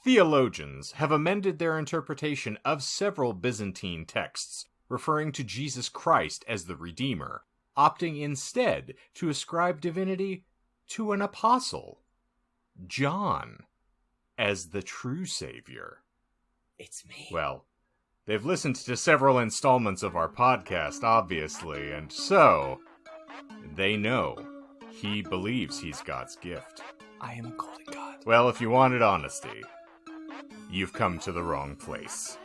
Theologians have amended their interpretation of several Byzantine texts referring to Jesus Christ as the Redeemer, opting instead to ascribe divinity to an apostle, John, as the true Savior. It's me. Well, they've listened to several installments of our podcast, obviously, and so they know he believes he's God's gift. I am a golden god. Well, if you wanted honesty, you've come to the wrong place.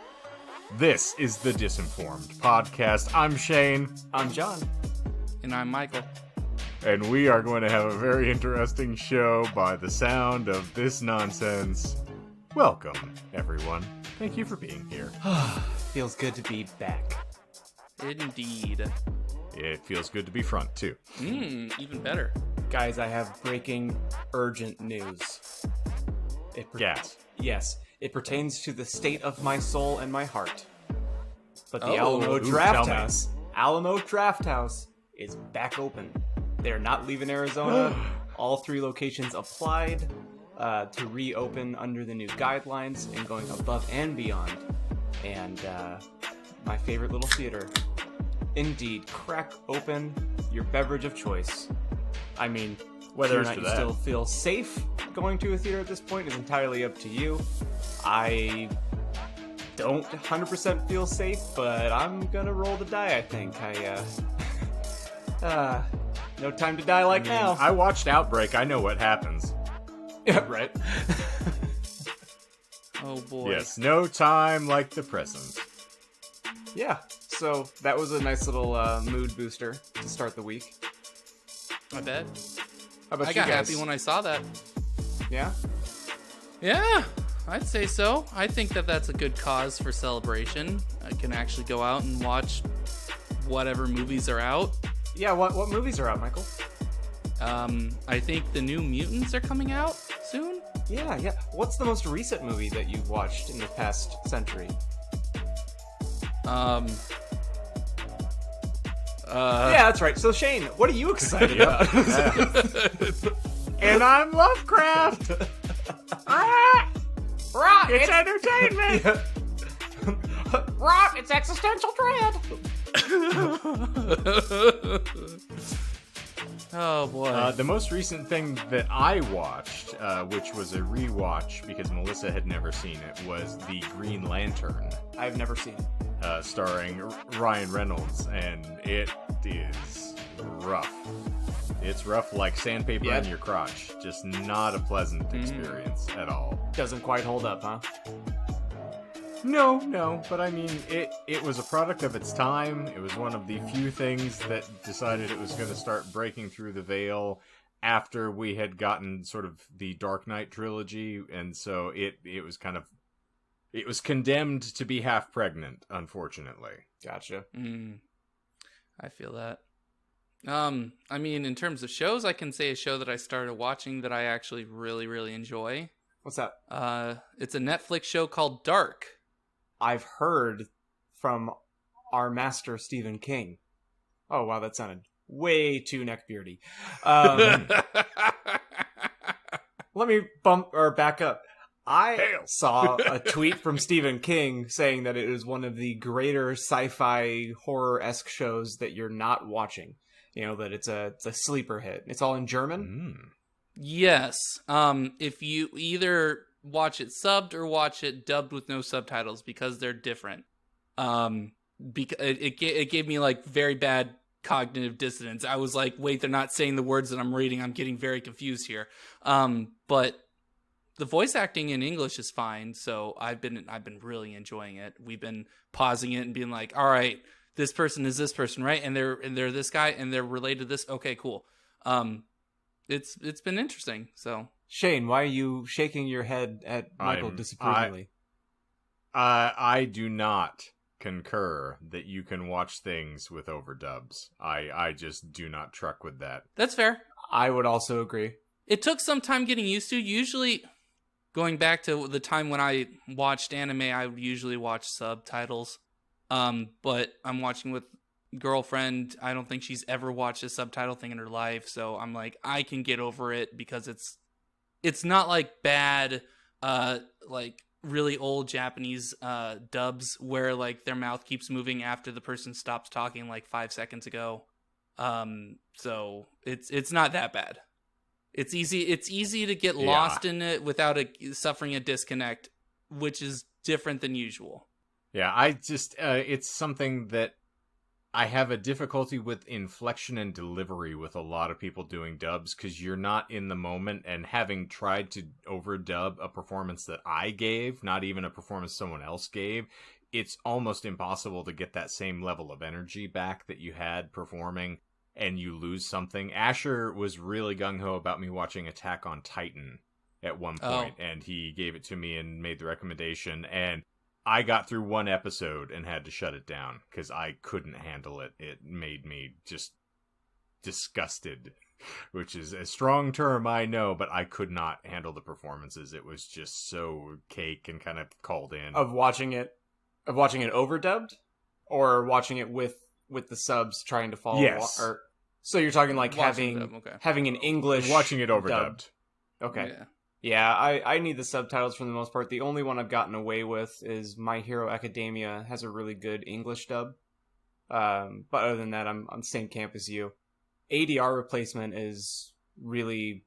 This is the Disinformed podcast. I'm Shane. I'm John. And I'm Michael. And we are going to have a very interesting show by the sound of this nonsense. Welcome, everyone. Thank you for being here. Feels good to be back. Indeed. It feels good to be front, too. Even better. Guys, I have breaking, urgent news. Gas. Yes, it pertains to the state of my soul and my heart. But the Oh. Alamo Ooh, Draft tell me. House is back open. They're not leaving Arizona. All 3 locations applied to reopen under the new guidelines and going above and beyond. And my favorite little theater. Indeed, crack open your beverage of choice. I mean, whether or Cheers not to you that. still feel safe going to a theater at this point is entirely up to you. I don't 100% feel safe, but I'm gonna roll the die, I think. No time to die like now. I watched Outbreak. I know what happens. Yeah, right. Oh boy. Yes, no time like the present. Yeah, so that was a nice little mood booster to start the week. I bet. How about I you got guys? happy when I saw that. Yeah? Yeah, I'd say so. I think that that's a good cause for celebration. I can actually go out and watch whatever movies are out. Yeah, what movies are out, Michael? I think the new Mutants are coming out soon. Yeah. What's the most recent movie that you've watched in the past century? Uh, Yeah, that's right. So Shane, what are you excited about? And I'm Lovecraft! Rock, It's entertainment! Rock, it's existential dread. Oh boy. The most recent thing that I watched, which was a rewatch because Melissa had never seen it, was The Green Lantern, I've never seen it. starring Ryan Reynolds, and it is rough. It's rough like sandpaper Yeah. in your crotch. Just not a pleasant experience at all. Doesn't quite hold up, huh? No, but I mean, it was a product of its time. It was one of the few things that decided it was going to start breaking through the veil after we had gotten sort of the Dark Knight trilogy, and so it was kind of, it was condemned to be half pregnant, unfortunately. Gotcha. I feel that. I mean, in terms of shows, I can say a show that I started watching that I actually really, really enjoy. What's that? It's a Netflix show called Dark. I've heard from our master Stephen King. Oh wow, that sounded way too neckbeardy. Let me back up. I saw a tweet from Stephen King saying that it is one of the greater sci-fi horror-esque shows that you're not watching. You know, that it's a sleeper hit. It's all in German. Yes. If you either watch it subbed or watch it dubbed with no subtitles because they're different. It gave me like very bad cognitive dissonance. I was like, wait, they're not saying the words that I'm reading. I'm getting very confused here. But the voice acting in English is fine, so I've been really enjoying it. We've been pausing it and being like, all right, this person is this person, right? And they're this guy and they're related to this. Okay, cool. It's been interesting. So Shane, why are you shaking your head at Michael disapprovingly? I do not concur that you can watch things with overdubs. I just do not truck with that. that's fair. I would also agree. It took some time getting used to. Usually, going back to the time when I watched anime, I would usually watch subtitles. But I'm watching with girlfriend. I don't think she's ever watched a subtitle thing in her life, so I'm like, I can get over it because it's not like bad like really old Japanese dubs where like their mouth keeps moving after the person stops talking like 5 seconds ago. So it's not that bad. It's easy to get lost in it without suffering a disconnect, which is different than usual. Yeah, I just it's something that I have a difficulty with inflection and delivery with a lot of people doing dubs because you're not in the moment, and having tried to overdub a performance that I gave, not even a performance someone else gave, it's almost impossible to get that same level of energy back that you had performing, and you lose something. Asher was really gung-ho about me watching Attack on Titan at one point, and he gave it to me and made the recommendation, and I got through one episode and had to shut it down because I couldn't handle it. It made me just disgusted, which is a strong term, I know, but I could not handle the performances. It was just so cake and kind of called in. Of watching it overdubbed, or watching it with the subs trying to follow. Yes. So you're talking like Watching having an English watching it overdubbed. dubbed. Okay. Yeah, I need the subtitles for the most part. The only one I've gotten away with is My Hero Academia has a really good English dub. But other than that, I'm same camp as you. ADR replacement is really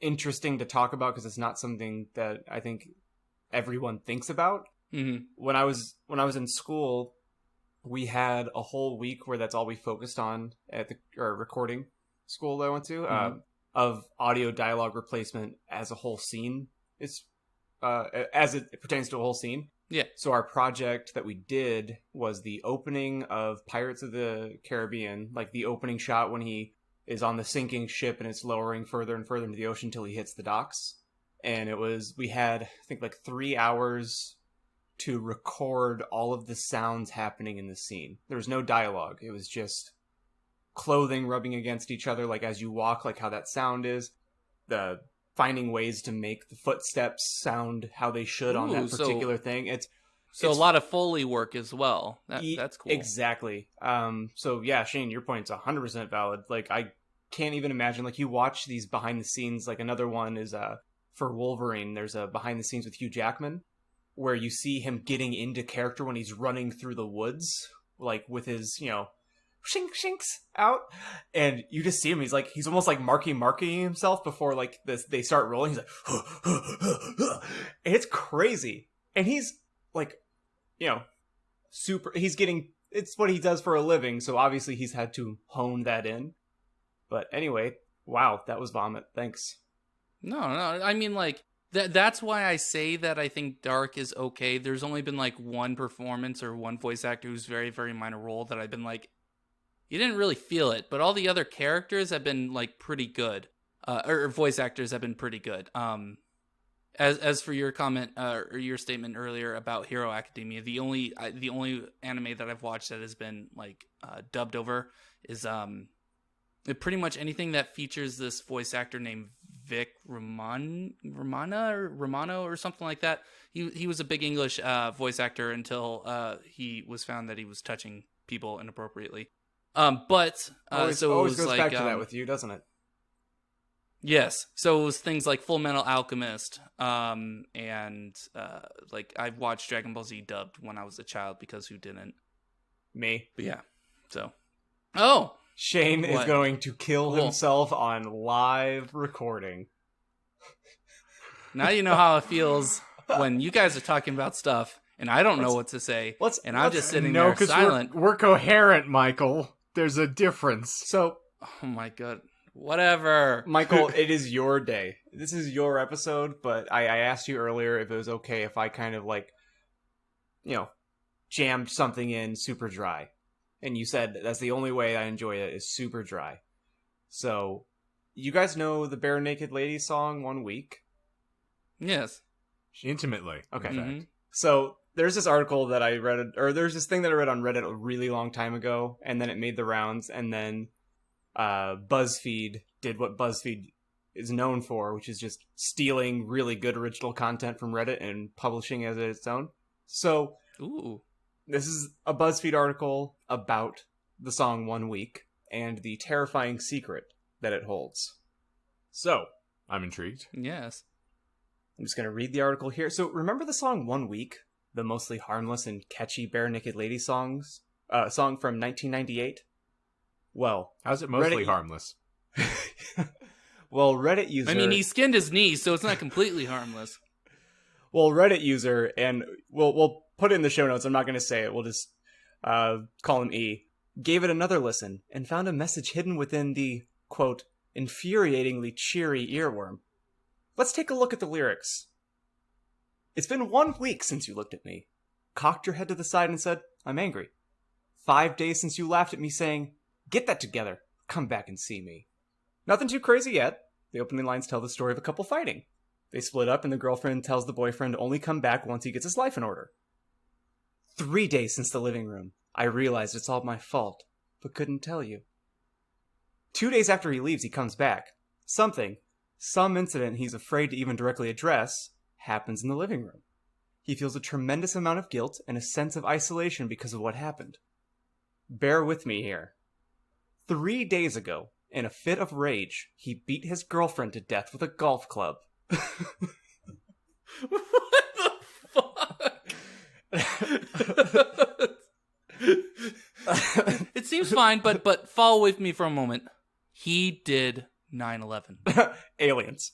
interesting to talk about because it's not something that I think everyone thinks about. Mm-hmm. When I was in school, we had a whole week where that's all we focused on at the recording school that I went to. Mm-hmm. Of audio dialogue replacement as a whole scene. It's as it pertains to a whole scene. Yeah. So our project that we did was the opening of Pirates of the Caribbean, like the opening shot when he is on the sinking ship and it's lowering further and further into the ocean until he hits the docks. And we had, I think, like 3 hours to record all of the sounds happening in the scene. There was no dialogue. It was just clothing rubbing against each other, like as you walk, like how that sound is, the finding ways to make the footsteps sound how they should on that particular thing. It's a lot of Foley work as well. That's cool. Exactly. So yeah, Shane, your point's 100% valid. Like I can't even imagine, like you watch these behind the scenes, like another one is for Wolverine, there's a behind the scenes with Hugh Jackman where you see him getting into character when he's running through the woods, like with his, shinks out, and you just see him, he's almost like marking himself before like they start rolling. He's like and it's crazy, and he's like super, it's what he does for a living, so obviously he's had to hone that in. But anyway, wow, that was vomit. Thanks. No, I mean, like that's why I say that I think Dark is okay. There's only been like one performance or one voice actor who's very, very minor role that I've been like, you didn't really feel it, but all the other characters have been like pretty good, or voice actors have been pretty good. As for your comment or your statement earlier about Hero Academia, the only anime that I've watched that has been like dubbed over is pretty much anything that features this voice actor named Vic Romano or something like that. He was a big English voice actor until he was found that he was touching people inappropriately. But always goes like, back to that with you, doesn't it? Yes. So it was things like Full Metal Alchemist, and like I've watched Dragon Ball Z dubbed when I was a child because who didn't? Me. But yeah. So. Shane is going to kill himself on live recording. Now you know how it feels when you guys are talking about stuff and I don't know what to say, and I'm just sitting there silent. We're coherent, Michael. There's a difference. So, oh my god, whatever. Michael, it is your day. This is your episode, but I asked you earlier if it was okay if I kind of like, jammed something in super dry. And you said that's the only way I enjoy it is super dry. So, you guys know the Bare Naked Ladies song 1 Week? Yes. Intimately. Okay. Mm-hmm. So, there's this article that I read, or there's this thing that I read on Reddit a really long time ago, and then it made the rounds, and then BuzzFeed did what BuzzFeed is known for, which is just stealing really good original content from Reddit and publishing it as its own. So, this is a BuzzFeed article about the song 1 Week and the terrifying secret that it holds. So, I'm intrigued. Yes. I'm just going to read the article here. So remember the song 1 Week? The mostly harmless and catchy Bare Naked Lady song from 1998? Well, how's it mostly Reddit... harmless? Well, Reddit user... I mean, he skinned his knee, so it's not completely harmless. Well, Reddit user, and we'll put it in the show notes. I'm not going to say it. We'll just call him E. Gave it another listen and found a message hidden within the, quote, infuriatingly cheery earworm. Let's take a look at the lyrics. It's been 1 week since you looked at me, cocked your head to the side and said, I'm angry. 5 days since you laughed at me saying, get that together, come back and see me. Nothing too crazy yet. The opening lines tell the story of a couple fighting. They split up and the girlfriend tells the boyfriend to only come back once he gets his life in order. 3 days since the living room. I realized it's all my fault, but couldn't tell you. 2 days after he leaves, he comes back. Some incident he's afraid to even directly address, happens in the living room. He feels a tremendous amount of guilt and a sense of isolation because of what happened. Bear with me here. 3 days ago, in a fit of rage, he beat his girlfriend to death with a golf club. What the fuck? It seems fine, but follow with me for a moment. He did 9/11. Aliens.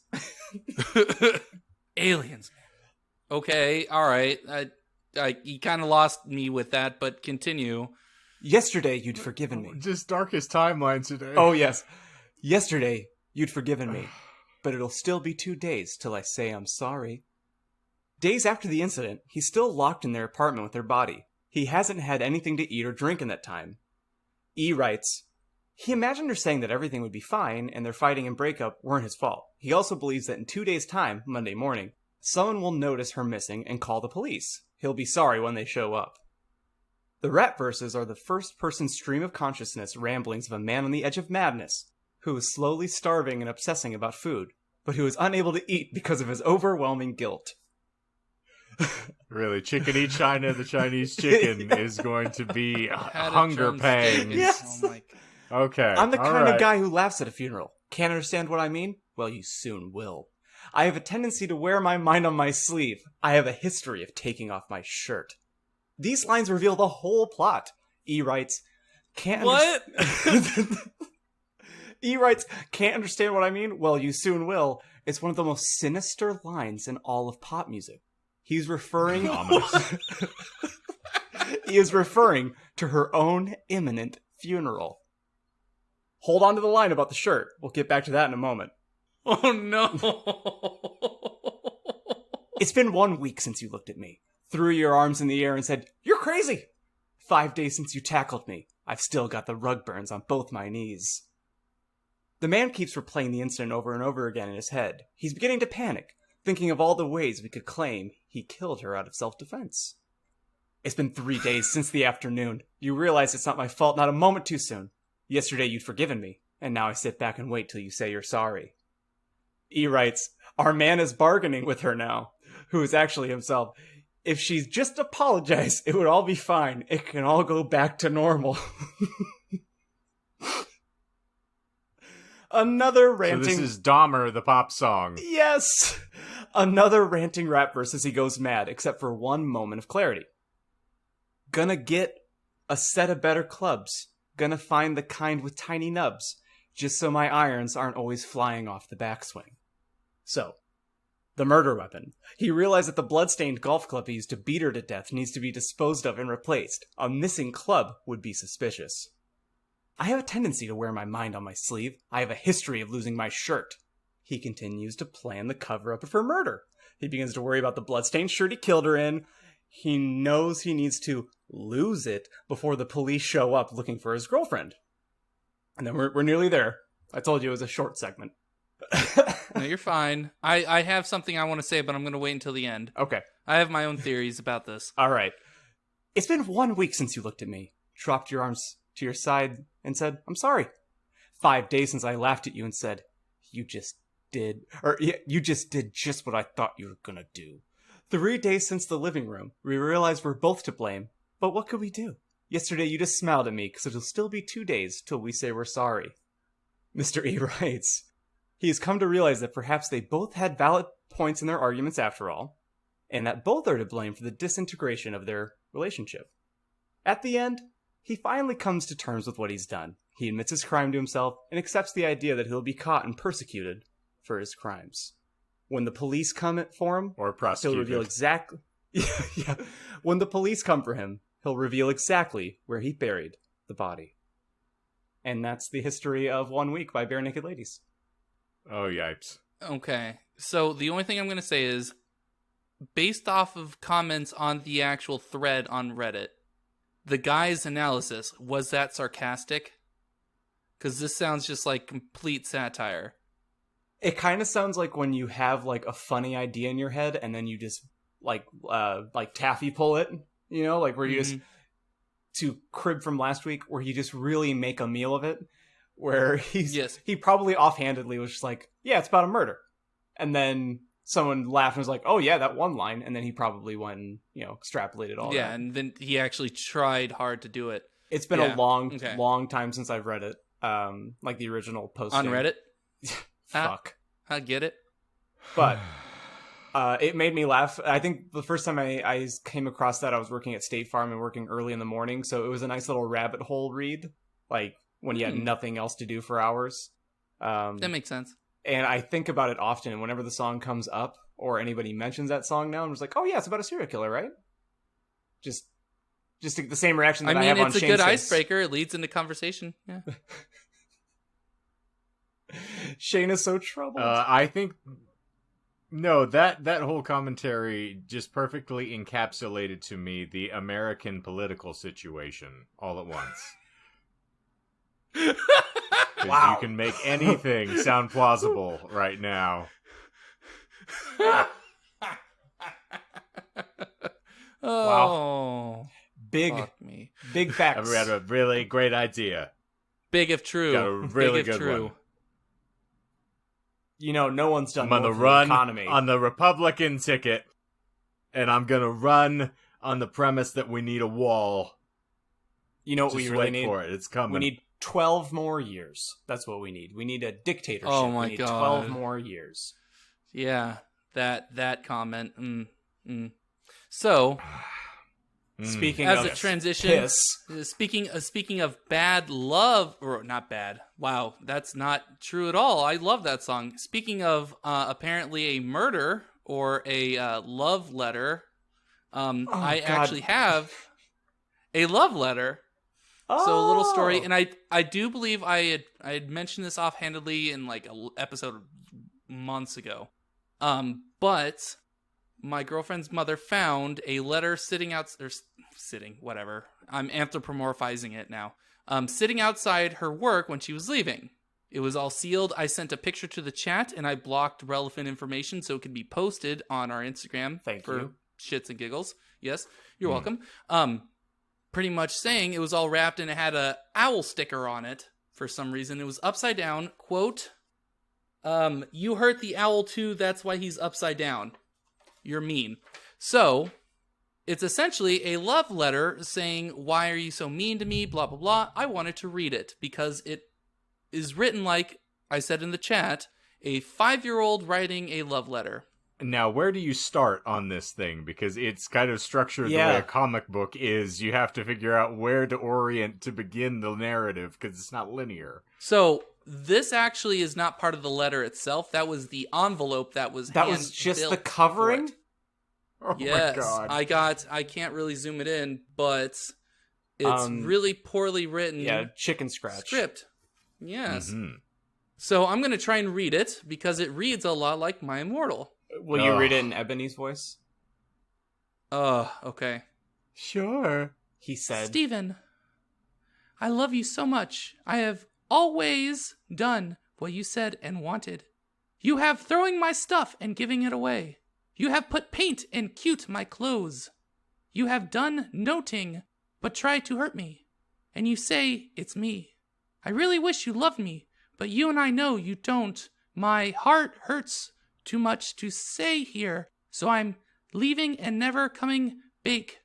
Aliens. Okay, all right. You kind of lost me with that, but continue. Yesterday, you'd forgiven me. Just darkest timeline today. Oh, yes. Yesterday, you'd forgiven me. But it'll still be 2 days till I say I'm sorry. Days after the incident, he's still locked in their apartment with their body. He hasn't had anything to eat or drink in that time. E writes, he imagined her saying that everything would be fine and their fighting and breakup weren't his fault. He also believes that in 2 days' time, Monday morning, someone will notice her missing and call the police. He'll be sorry when they show up. The rap verses are the first-person stream of consciousness ramblings of a man on the edge of madness, who is slowly starving and obsessing about food, but who is unable to eat because of his overwhelming guilt. Really, chicken eat China, the Chinese chicken is going to be hunger pangs. Yes. Oh my God. Okay. I'm the kind of guy who laughs at a funeral. Can't understand what I mean? Well, you soon will. I have a tendency to wear my mind on my sleeve. I have a history of taking off my shirt. These lines reveal the whole plot. E writes, What? E writes, can't understand what I mean? Well, you soon will. It's one of the most sinister lines in all of pop music. He's referring... He is referring to her own imminent funeral. Hold on to the line about the shirt. We'll get back to that in a moment. Oh, no. It's been 1 week since you looked at me, threw your arms in the air and said, you're crazy. 5 days since you tackled me. I've still got the rug burns on both my knees. The man keeps replaying the incident over and over again in his head. He's beginning to panic, thinking of all the ways we could claim he killed her out of self-defense. It's been 3 days since the afternoon. You realize it's not my fault, not a moment too soon. Yesterday you'd forgiven me, and now I sit back and wait till you say you're sorry. E writes, our man is bargaining with her now, who is actually himself. If she's just apologized, it would all be fine. It can all go back to normal. Another ranting... So this is Dahmer, the pop song. Yes! Another ranting rap verse as he goes mad, except for one moment of clarity. Gonna get a set of better clubs. Gonna find the kind with tiny nubs, just so my irons aren't always flying off the backswing. So, the murder weapon. He realized that the blood-stained golf club he used to beat her to death needs to be disposed of and replaced. A missing club would be suspicious. I have a tendency to wear my mind on my sleeve. I have a history of losing my shirt. He continues to plan the cover-up of her murder. He begins to worry about the blood-stained shirt he killed her in. He knows he needs to lose it before the police show up looking for his girlfriend. And then we're nearly there. I told you it was a short segment. No, you're fine. I have something I want to say, but I'm going to wait until the end. Okay. I have my own theories about this. All right. It's been 1 week since you looked at me, dropped your arms to your side, and said, I'm sorry. 5 days since I laughed at you and said, you just did just what I thought you were gonna do. 3 days since the living room, we realized we're both to blame, but what could we do? Yesterday you just smiled at me, because it'll still be 2 days till we say we're sorry. Mr. E writes, he has come to realize that perhaps they both had valid points in their arguments after all, and that both are to blame for the disintegration of their relationship. At the end, he finally comes to terms with what he's done. He admits his crime to himself and accepts the idea that he'll be caught and persecuted for his crimes. When the police come for him, Or he'll prosecuted. reveal exactly... yeah. When the police come for him, he'll reveal exactly where he buried the body. And that's the history of 1 Week by Bare Naked Ladies. Oh, yipes. Okay. So the only thing I'm going to say is, based off of comments on the actual thread on Reddit, the guy's analysis, was that sarcastic? Because this sounds just like complete satire. It kind of sounds like when you have like a funny idea in your head and then you just like taffy pull it, you know, like where you just, to crib from last week, where you just really make a meal of it, where he probably offhandedly was just like, yeah, it's about a murder. And then someone laughed and was like, oh yeah, that one line. And then he probably went and, you know, extrapolated all that. Yeah, and then he actually tried hard to do it. It's been a long time since I've read it. Like the original posting. On Reddit? Fuck. I get it. But it made me laugh. I think the first time I came across that, I was working at State Farm and working early in the morning. So it was a nice little rabbit hole read, like when you had nothing else to do for hours. That makes sense. And I think about it often. And whenever the song comes up or anybody mentions that song now, I'm just like, oh yeah, it's about a serial killer, right? Just the same reaction that I have on Shane's it's a good icebreaker. It leads into conversation. Yeah. Shane is so troubled. I think no, that whole commentary just perfectly encapsulated to me the American political situation all at once. Wow. You can make anything sound plausible right now. Oh, Big facts. We had a really great idea. Big if true. Got a really Big if good true. one. You know, no one's done I'm on more the for run the economy. on the Republican ticket, and I'm gonna run on the premise that we need a wall. You know what Just we really wait need? for it. It's coming. We need 12 more years. That's what we need. We need a dictatorship. Oh my we need God. 12 more years. Yeah, that comment. So, Speaking as of a transition, piss, speaking of bad love, or not bad. Wow, that's not true at all. I love that song. Speaking of apparently a murder or a love letter, I God. actually have a love letter. oh. So a little story, and I do believe I had mentioned this offhandedly in like an episode months ago. But my girlfriend's mother found a letter whatever. I'm anthropomorphizing it now. Sitting outside her work when she was leaving. It was all sealed. I sent a picture to the chat, and I blocked relevant information so it could be posted on our Instagram. Thank for you. shits and giggles. Yes, you're welcome. Pretty much saying it was all wrapped and it had a owl sticker on it for some reason. It was upside down. Quote, you hurt the owl too, that's why he's upside down. You're mean. So, it's essentially a love letter saying, why are you so mean to me, blah, blah, blah. I wanted to read it because it is written like I said in the chat, a 5-year-old writing a love letter. Now, where do you start on this thing? Because it's kind of structured the way a comic book is. You have to figure out where to orient to begin the narrative, because it's not linear. So, this actually is not part of the letter itself. That was the envelope that was just the covering? Oh yes, my God. I can't really zoom it in, but it's really poorly written. Yeah, chicken scratch. Script. Yes. Mm-hmm. So I'm going to try and read it, because it reads a lot like My Immortal. Will you read it in Ebony's voice? Okay. Sure. He said, Stephen, I love you so much. I have always done what you said and wanted. You have throwing my stuff and giving it away. You have put paint and cute my clothes. You have done noting, but tried to hurt me. And you say it's me. I really wish you loved me, but you and I know you don't. My heart hurts too much to say here, so I'm leaving and never coming back.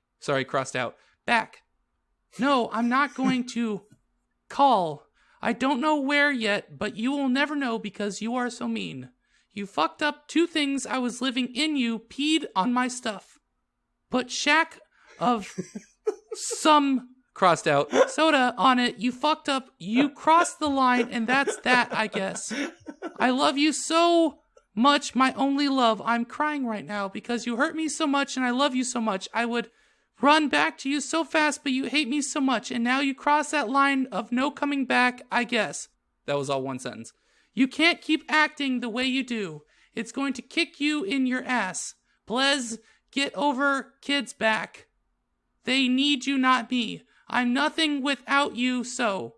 No, I'm not going to call. I don't know where yet, but you will never know because you are so mean. You fucked up 2 things. I was living in you, peed on my stuff. Put shack of some crossed out soda on it. You fucked up. You crossed the line, and that's that, I guess. I love you so much, my only love. I'm crying right now because you hurt me so much and I love you so much. I would run back to you so fast, but you hate me so much, and now you cross that line of no coming back, I guess. That was all one sentence. You can't keep acting the way you do. It's going to kick you in your ass. Blez, get over kids back. They need you, not me. I'm nothing without you, so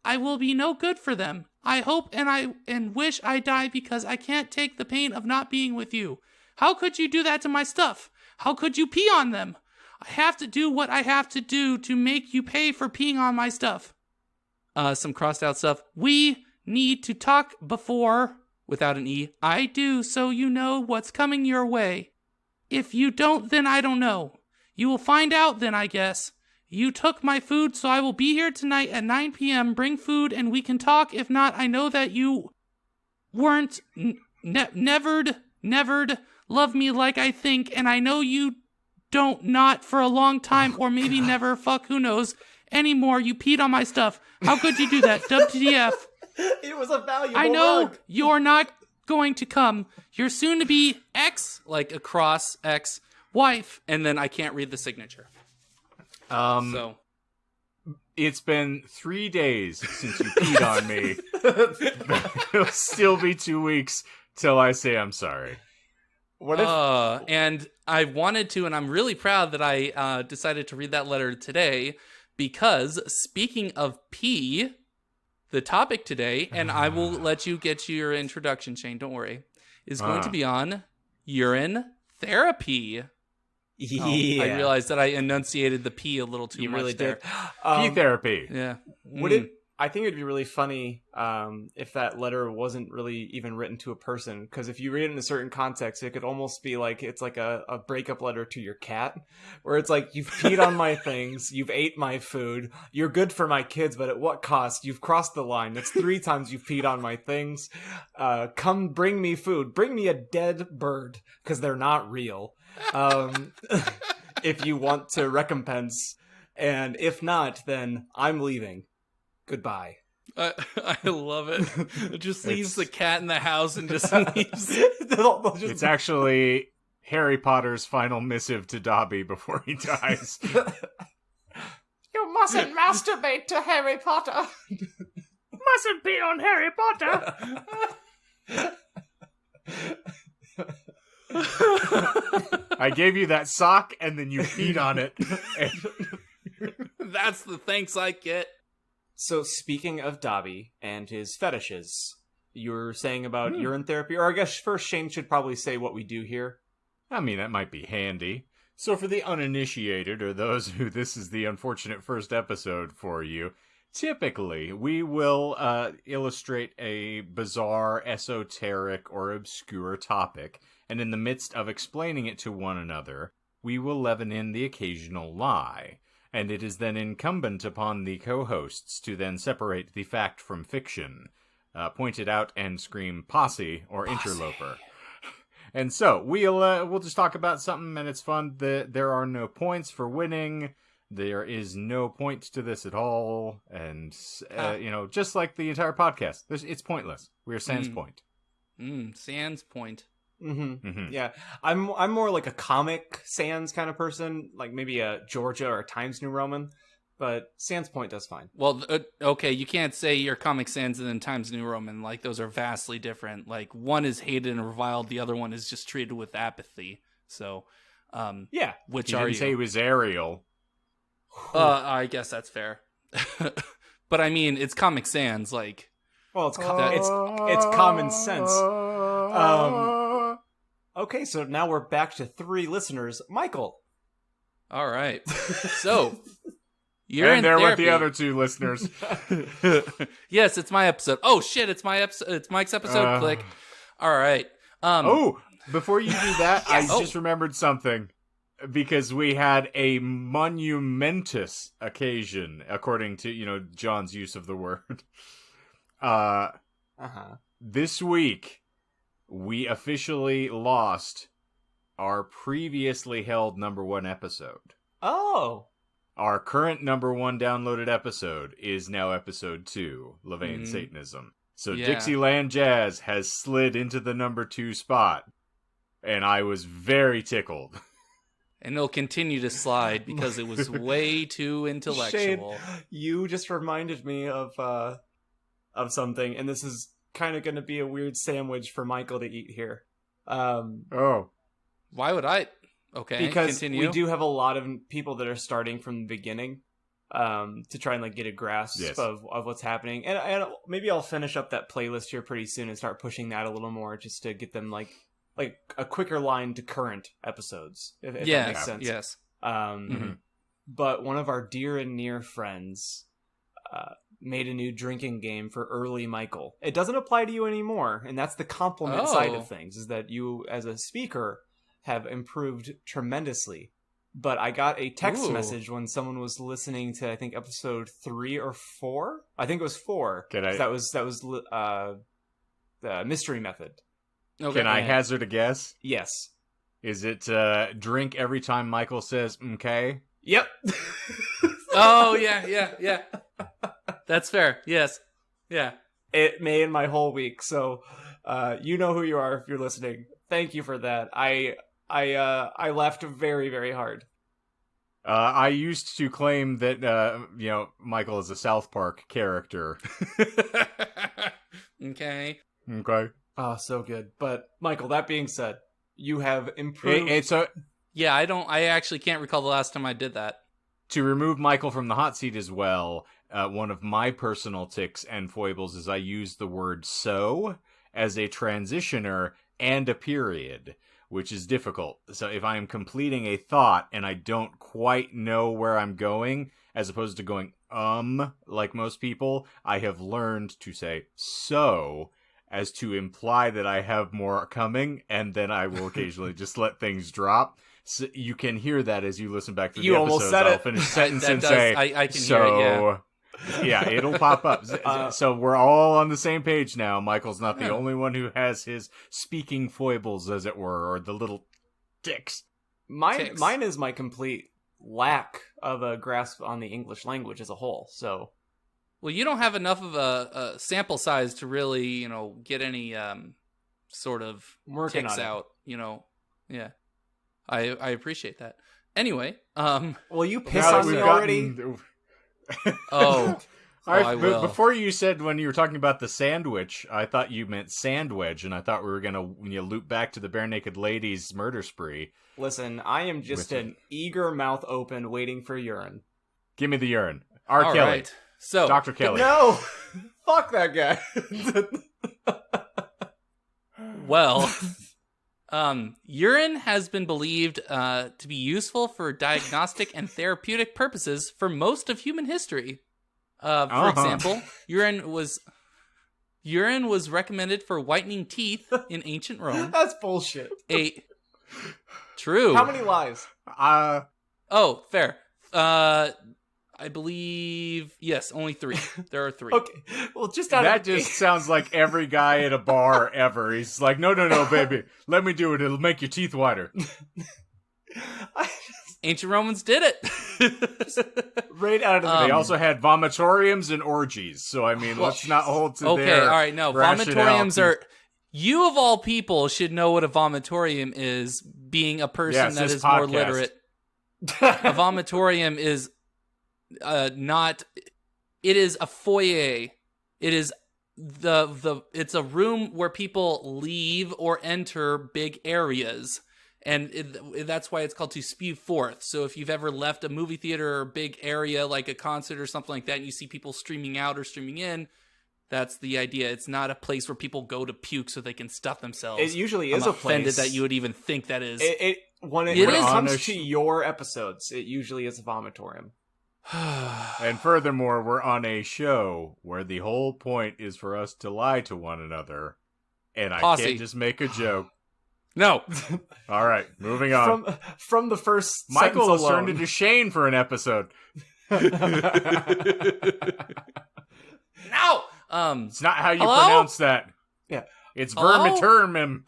I will be no good for them. I hope and wish I die because I can't take the pain of not being with you. How could you do that to my stuff? How could you pee on them? I have to do what I have to do to make you pay for peeing on my stuff. Some crossed out stuff. We need to talk before, without an E. I do, so you know what's coming your way. If you don't, then I don't know. You will find out then, I guess. You took my food, so I will be here tonight at 9 p.m. Bring food and we can talk. If not, I know that you weren't nevered love me like I think, and I know you don't not for a long time, or maybe never, fuck, who knows, anymore. You peed on my stuff. How could you do that? WTF. It was a valuable I know rug. you're not going to come. You're soon to be ex, like a cross, ex, wife, and then I can't read the signature. So it's been 3 days since you peed on me. It'll still be 2 weeks till I say I'm sorry. What if? And I wanted to, and I'm really proud that I decided to read that letter today, because speaking of pee, the topic today, and I will let you get to your introduction, Shane, don't worry, is going to be on urine therapy. Yeah. Oh, I realized that I enunciated the P a little too You much really there. did. Pee therapy. Yeah. I think it'd be really funny if that letter wasn't really even written to a person, because if you read it in a certain context, it could almost be like it's like a breakup letter to your cat, where it's like, you've peed on my things, you've ate my food, you're good for my kids, but at what cost? You've crossed the line. That's 3 times you've peed on my things. Come bring me food. Bring me a dead bird, because they're not real. If you want to recompense, and if not, then I'm leaving. Goodbye. I love it. It just leaves the cat in the house and just leaves. It's actually Harry Potter's final missive to Dobby before he dies. You mustn't masturbate to Harry Potter. Mustn't be on Harry Potter. I gave you that sock and then you peed on it. That's the thanks I get. So speaking of Dobby and his fetishes, you were saying about urine therapy, or I guess first Shane should probably say what we do here. I mean, that might be handy. So for the uninitiated, or those who this is the unfortunate first episode for you, typically we will illustrate a bizarre, esoteric, or obscure topic, and in the midst of explaining it to one another, we will leaven in the occasional lie. And it is then incumbent upon the co-hosts to then separate the fact from fiction, point it out and scream posse or interloper. And so we'll just talk about something, and it's fun. There are no points for winning. There is no point to this at all, and just like the entire podcast, it's pointless. We are sans point. Sans point. Mm-hmm. Mm-hmm. Yeah, I'm more like a Comic Sans kind of person, like maybe a Georgia or a Times New Roman, but Sans Point does fine. Well, okay, you can't say you're Comic Sans and then Times New Roman. Like, those are vastly different. Like, one is hated and reviled, the other one is just treated with apathy. So, yeah. Which he are didn't you? say he was Ariel. I guess that's fair. But I mean, it's Comic Sans, like. Well, it's common sense. Okay, so now we're back to 3 listeners. Michael. All right. So, you're and in there therapy. with the other 2 listeners. Yes, it's my episode. Oh shit, it's my episode. It's Mike's episode. Click. All right. Before you do that, Yes. I just remembered something. Because we had a monumentous occasion, according to, John's use of the word. This week, we officially lost our previously held number 1 episode. Oh. Our current number 1 downloaded episode is now episode 2, Levain Satanism. So Yeah. Dixieland Jazz has slid into the number 2 spot. And I was very tickled. And it'll continue to slide because it was way too intellectual. Shane, you just reminded me of something, and this is kind of going to be a weird sandwich for Michael to eat here. Oh. Why would I? Okay, because continue. we do have a lot of people that are starting from the beginning to try and like get a grasp of what's happening. And maybe I'll finish up that playlist here pretty soon and start pushing that a little more just to get them like a quicker line to current episodes, if that makes sense. Yes. But one of our dear and near friends made a new drinking game for early Michael. It doesn't apply to you anymore, and that's the compliment side of things, is that you, as a speaker, have improved tremendously. But I got a text message when someone was listening to, I think, episode 3 or 4. I think it was 4. That was the mystery method. Okay. Can I hazard a guess? Yes. Is it drink every time Michael says "okay"? Yep. Oh, yeah. That's fair. Yes. Yeah. It made my whole week. So, you know who you are if you're listening. Thank you for that. I laughed very, very hard. I used to claim that Michael is a South Park character. Okay. Oh, so good. But Michael, that being said, you have improved. Yeah, I actually can't recall the last time I did that. To remove Michael from the hot seat as well, one of my personal tics and foibles is I use the word "so" as a transitioner and a period, which is difficult. So if I am completing a thought and I don't quite know where I'm going, as opposed to going like most people, I have learned to say "so" as to imply that I have more coming, and then I will occasionally just let things drop. So you can hear that as you listen back to the episode. Almost said I'll it. finish a sentence and say, I can hear it, yeah, it'll pop up. So we're all on the same page now. Michael's not the only one who has his speaking foibles, as it were, or the little tics. Mine is my complete lack of a grasp on the English language as a whole, so... Well, you don't have enough of a sample size to really, get any sort of ticks out, Yeah. I appreciate that. Anyway, Well, you piss on me already? I will. Before you said when you were talking about the sandwich, I thought you meant sandwich, and I thought we were going to loop back to the Bare Naked Ladies murder spree. Listen, I am just an eager mouth open waiting for urine. Give me the urine. R. Kelly. Right. So, Dr. Kelly. No! Fuck that guy. Well, urine has been believed to be useful for diagnostic and therapeutic purposes for most of human history. For example, urine was recommended for whitening teeth in ancient Rome. That's bullshit. True. How many lies? Oh, fair. I believe, yes, only 3. There are 3. Okay, well, that just sounds like every guy at a bar ever. He's like, no, baby, let me do it. It'll make your teeth whiter. Ancient Romans did it. Right out of the They also had vomitoriums and orgies. So, I mean, let's not hold to okay, their all right, no. Vomitoriums are... You, of all people, should know what a vomitorium is, being a person that is more literate. A vomitorium is... not, it is a foyer. It is it's a room where people leave or enter big areas, and that's why it's called to spew forth. So if you've ever left a movie theater or a big area like a concert or something like that, and you see people streaming out or streaming in, that's the idea. It's not a place where people go to puke so they can stuff themselves. It usually is a place. I'm offended that you would even think that is. When it comes to your episodes, it usually is a vomitorium. And furthermore, we're on a show where the whole point is for us to lie to one another, and I can't just make a joke. No. All right, moving on. From the first Michael has alone. turned into Shane for an episode. No. It's not how you pronounce that. Yeah. It's Hello? vermiturmum.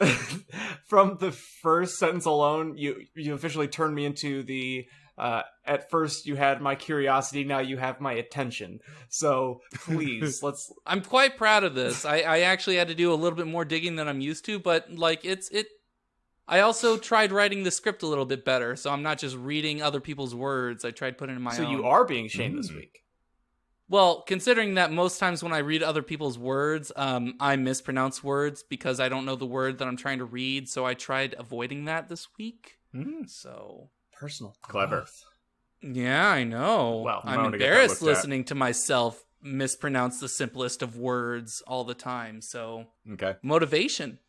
From the first sentence alone, you officially turned me into the. At first, you had my curiosity. Now you have my attention. So please, let's. I'm quite proud of this. I actually had to do a little bit more digging than I'm used to, but like I also tried writing the script a little bit better, so I'm not just reading other people's words. I tried putting in my own. So you are being shamed this week. Well, considering that most times when I read other people's words, I mispronounce words because I don't know the word that I'm trying to read, so I tried avoiding that this week. So Personal. Clever. yeah, I know. Well, I'm I'm gonna get that embarrassed looked at. listening to myself mispronounce the simplest of words all the time. So Okay. motivation.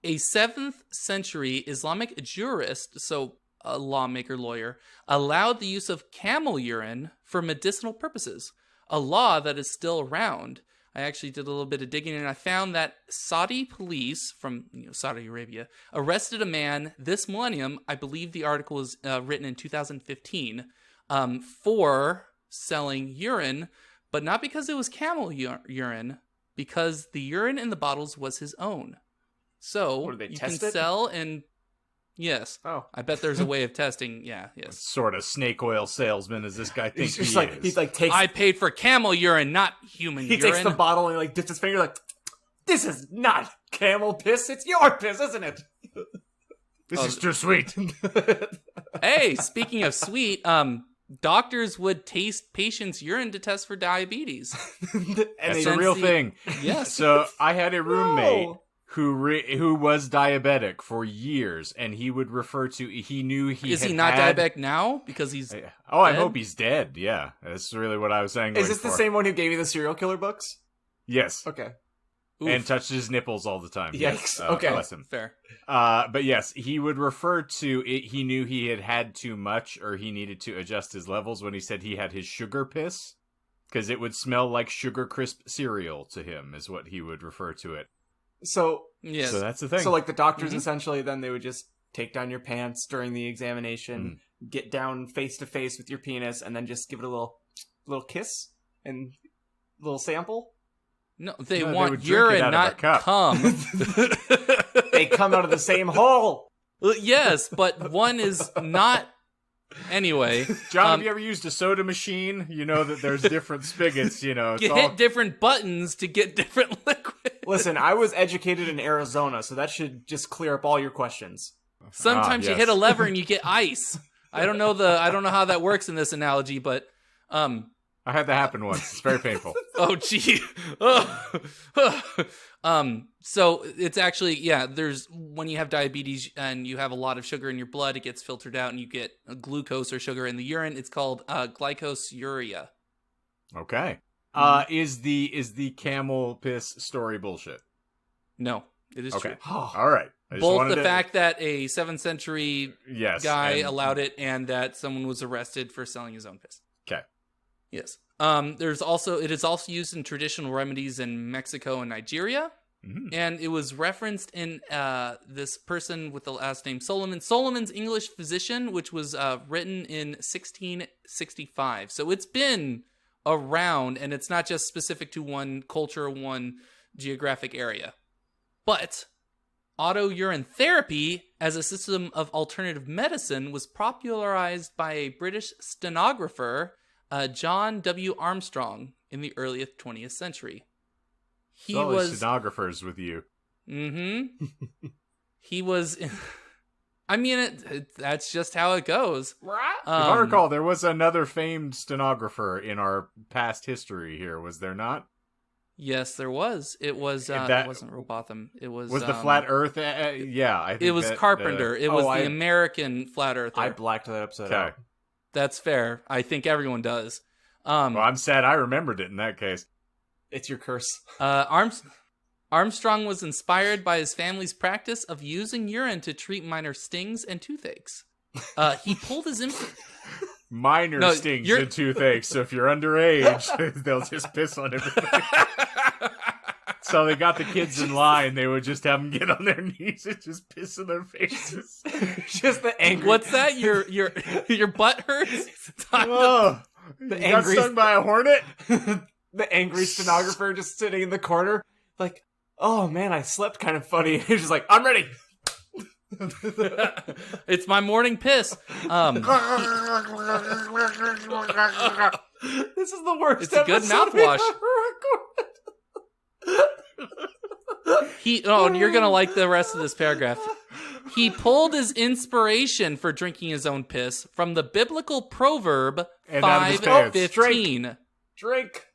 A 7th century Islamic jurist, so a lawmaker lawyer, allowed the use of camel urine for medicinal purposes, a law that is still around. I actually did a little bit of digging and I found that Saudi police from Saudi Arabia arrested a man this millennium. I believe the article was written in 2015 for selling urine, but not because it was camel urine, because the urine in the bottles was his own. So What, did they you test can it? sell and yes, Oh. I bet there's a way of testing. Yeah, What yes. sort of snake oil salesman does this guy think He's just he like is? he's like takes I paid for camel urine, not human he urine. takes the bottle and he like dips his finger like, this is not camel piss. It's your piss, isn't it? This is too sweet. Hey, speaking of sweet, doctors would taste patients' urine to test for diabetes. And That's they a real the- thing. Yes. So I had a roommate No. who was diabetic for years, and he would refer to he knew he Is had he not had- diabetic now? Because he's Oh, I dead? hope he's dead. Yeah, that's really what I was saying. Is going this the for. same one who gave you the serial killer books? Yes, Okay. oof, and touched his nipples all the time. Yes. Yikes. Okay. Bless him. fair. But yes, he would refer to it. He knew he had too much, or he needed to adjust his levels when he said he had his sugar piss, because it would smell like Sugar Crisp cereal to him, is what he would refer to it. So Yes. So that's the thing. So, like, the doctors Mhm. essentially, then they would just take down your pants during the examination, get down face to face with your penis, and then just give it a little kiss and little sample. no, they No, they want would drink it urine, out of a not cup. cum. They come out of the same hole. Well, yes, but one is not. Anyway, John, have you ever used a soda machine? You know that there's different spigots. You know, it's you all... hit different buttons to get different liquids. Listen, I was educated in Arizona, so that should just clear up all your questions. Sometimes you yes. hit a lever and you get ice. I don't know how that works in this analogy, but I had that happen once. It's very painful. oh gee. So it's actually, yeah, there's when you have diabetes and you have a lot of sugar in your blood, it gets filtered out and you get glucose or sugar in the urine. It's called glycosuria. Okay. Is the camel piss story bullshit? No, it is Okay. true. All right. I just Both wanted the to- fact that a 7th century yes, guy and- allowed it and that someone was arrested for selling his own piss. Okay. Yes. It is also used in traditional remedies in Mexico and Nigeria. Mhm. And it was referenced in this person with the last name Solomon. Solomon's English Physician, which was written in 1665. So it's been around, and it's not just specific to one culture, one geographic area. But autourine therapy as a system of alternative medicine was popularized by a British stenographer, John W. Armstrong, in the early 20th century. He It's all these was stenographers with you. He was. I mean, that's just how it goes. If I recall, there was another famed stenographer in our past history here, was there not? Yes, there was. It was. That- it wasn't Robotham. It was. Was the flat Earth? Yeah, I think It was that, Carpenter. It was I- the American flat earther. I blacked that episode Okay. out. That's fair. I think everyone does. Well, I'm sad I remembered it in that case. It's your curse. Armstrong was inspired by his family's practice of using urine to treat minor stings and toothaches. He pulled his Minor No, stings you're- and toothaches, so if you're underage, they'll just piss on everything. So they got the kids in line. They would just have them get on their knees and just piss in their faces. Just the angry. What's that? Your butt hurts? Time to- Oh, you got angry- stung by a hornet? the angry stenographer just sitting in the corner, like, oh man, I slept kind of funny. He's just like, I'm ready. It's my morning piss. This is the worst. It's a good episode mouthwash. we've ever recorded. And you're gonna like the rest of this paragraph. He pulled his inspiration for drinking his own piss from the biblical proverb And out of his pants. 5:15. Drink.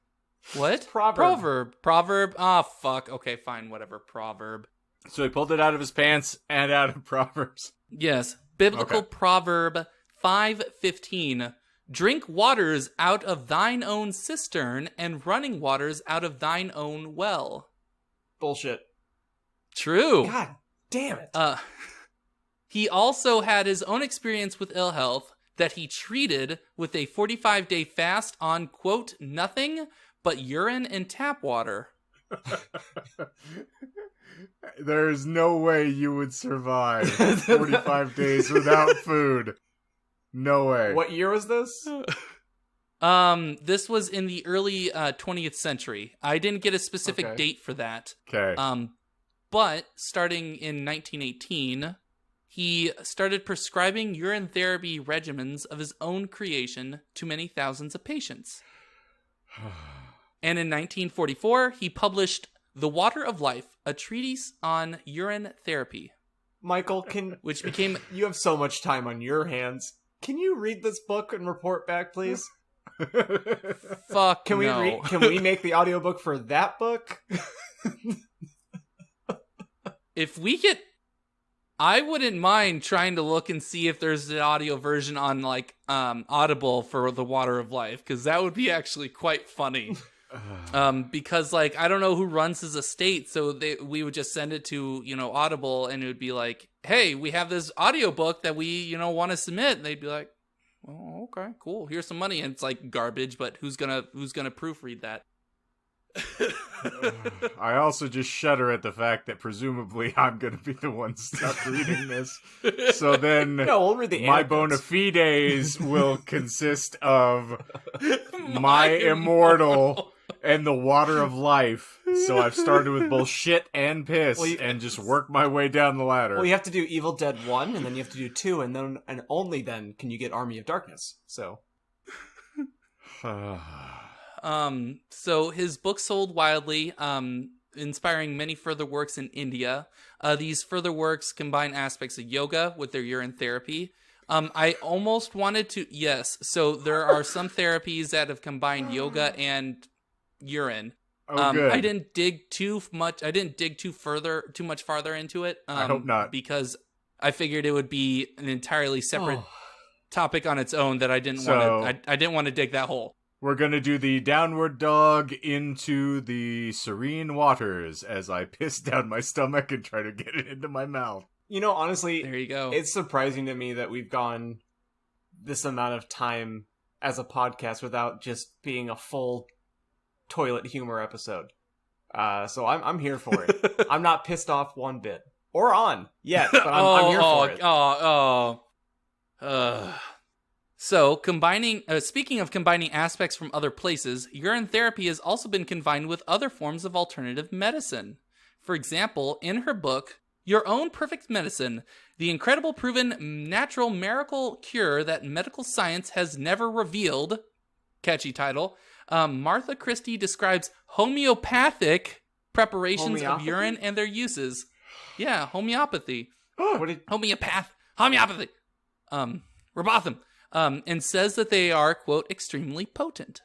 What? Proverb. Proverb. Ah, fuck. Okay, fine. Whatever. Proverb. So he pulled it out of his pants and out of Proverbs. Yes. Biblical Okay. proverb 5:15. Drink waters out of thine own cistern and running waters out of thine own well. Bullshit. True. God damn it. He also had his own experience with ill health that he treated with a 45-day fast on, quote, nothing but urine and tap water. There's no way you would survive 45 days without food. No way. What year was this? This was in the early 20th century. I didn't get a specific date for that. Okay. But starting in 1918, he started prescribing urine therapy regimens of his own creation to many thousands of patients. And in 1944, he published The Water of Life, a treatise on urine therapy. Michael, which became... You have so much time on your hands. Can you read this book and report back, please? Fuck Can no. we Can we make the audiobook for that book? If we get... I wouldn't mind trying to look and see if there's an audio version on, like, Audible for The Water of Life, because that would be actually quite funny. Because, like, I don't know who runs his estate, so we would just send it to, Audible, and it would be like, hey, we have this audiobook that we, want to submit. And they'd be like, oh, okay, cool. Here's some money. And it's like garbage, but who's gonna proofread that? I also just shudder at the fact that presumably I'm going to be the one stuck reading this. So then No, we'll read the my anecdotes. bona fides will consist of my immortal and the water of life. So I've started with both shit and piss and just work my way down the ladder. Well, you have to do Evil Dead 1, and then you have to do 2, and only then can you get Army of Darkness. So... So his book sold wildly, inspiring many further works in India. These further works combine aspects of yoga with their urine therapy. I almost wanted to, yes. So there are some therapies that have combined yoga and urine. Oh, good. I didn't dig too much. I didn't dig too much farther into it. I hope not, because I figured it would be an entirely separate topic on its own that I didn't want to. I didn't want to dig that hole. We're going to do the downward dog into the serene waters as I piss down my stomach and try to get it into my mouth. Honestly, there you go. It's surprising to me that we've gone this amount of time as a podcast without just being a full toilet humor episode. So I'm here for it. I'm not pissed off one bit. Or on yet, but I'm here for it. So, speaking of combining aspects from other places, urine therapy has also been combined with other forms of alternative medicine. For example, in her book, Your Own Perfect Medicine, the incredible proven natural miracle cure that medical science has never revealed, catchy title, Martha Christie describes homeopathic preparations of urine and their uses. Yeah, homeopathy. Homeopathy. Robotham. And says that they are, quote, extremely potent.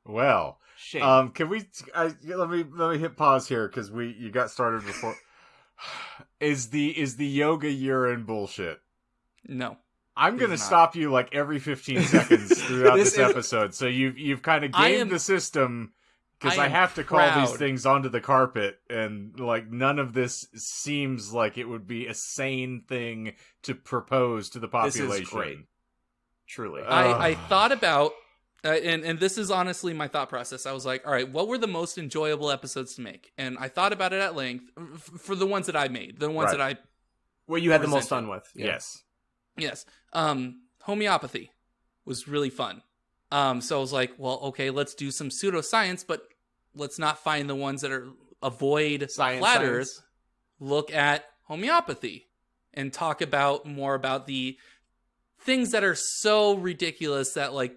Well, Shame. can we? Let me hit pause here because you got started before. Is the yoga urine bullshit? No, I'm gonna stop you like every 15 seconds throughout this episode. So you've kind of gamed the system because I have to call these things onto the carpet, and like none of this seems like it would be a sane thing to propose to the population. This is great. Truly. I thought about, and this is honestly my thought process. I was like, all right, what were the most enjoyable episodes to make? And I thought about it at length for the ones that I made, the ones that I... What you had the most fun with. Yeah. Yes. Homeopathy was really fun. So I was like, well, okay, let's do some pseudoscience, but let's not find the ones that are avoid flat Earth, look at homeopathy and talk more about the things that are so ridiculous that like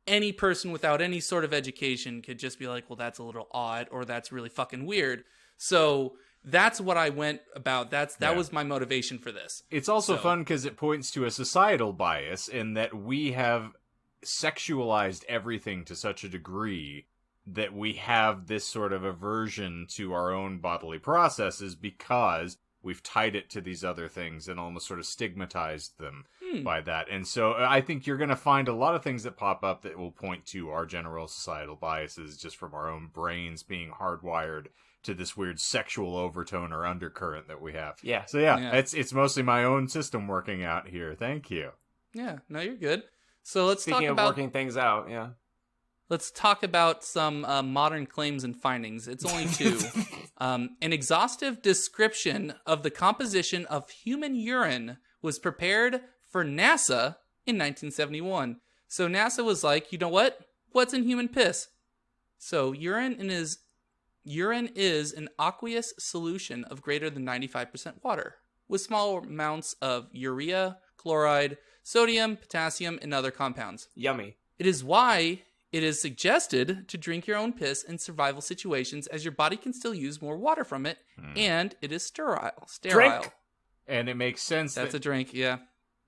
any person without any sort of education could just be like, well, that's a little odd, or that's really fucking weird. So that's what I went about. That was my motivation for this. It's also fun because it points to a societal bias in that we have sexualized everything to such a degree that we have this sort of aversion to our own bodily processes because we've tied it to these other things and almost sort of stigmatized them by that. And so I think you're going to find a lot of things that pop up that will point to our general societal biases just from our own brains being hardwired to this weird sexual overtone or undercurrent that we have. Yeah. So it's mostly my own system working out here. Thank you. Yeah, no, you're good. So let's Speaking talk of about working things out, yeah. Let's talk about some modern claims and findings. It's only 2. An exhaustive description of the composition of human urine was prepared for NASA in 1971. So NASA was like, you know what? What's in human piss? So urine is an aqueous solution of greater than 95% water, with small amounts of urea, chloride, sodium, potassium, and other compounds. Yummy. It is why it is suggested to drink your own piss in survival situations, as your body can still use more water from it, and it is sterile. Drink. And it makes sense. That's a drink, yeah.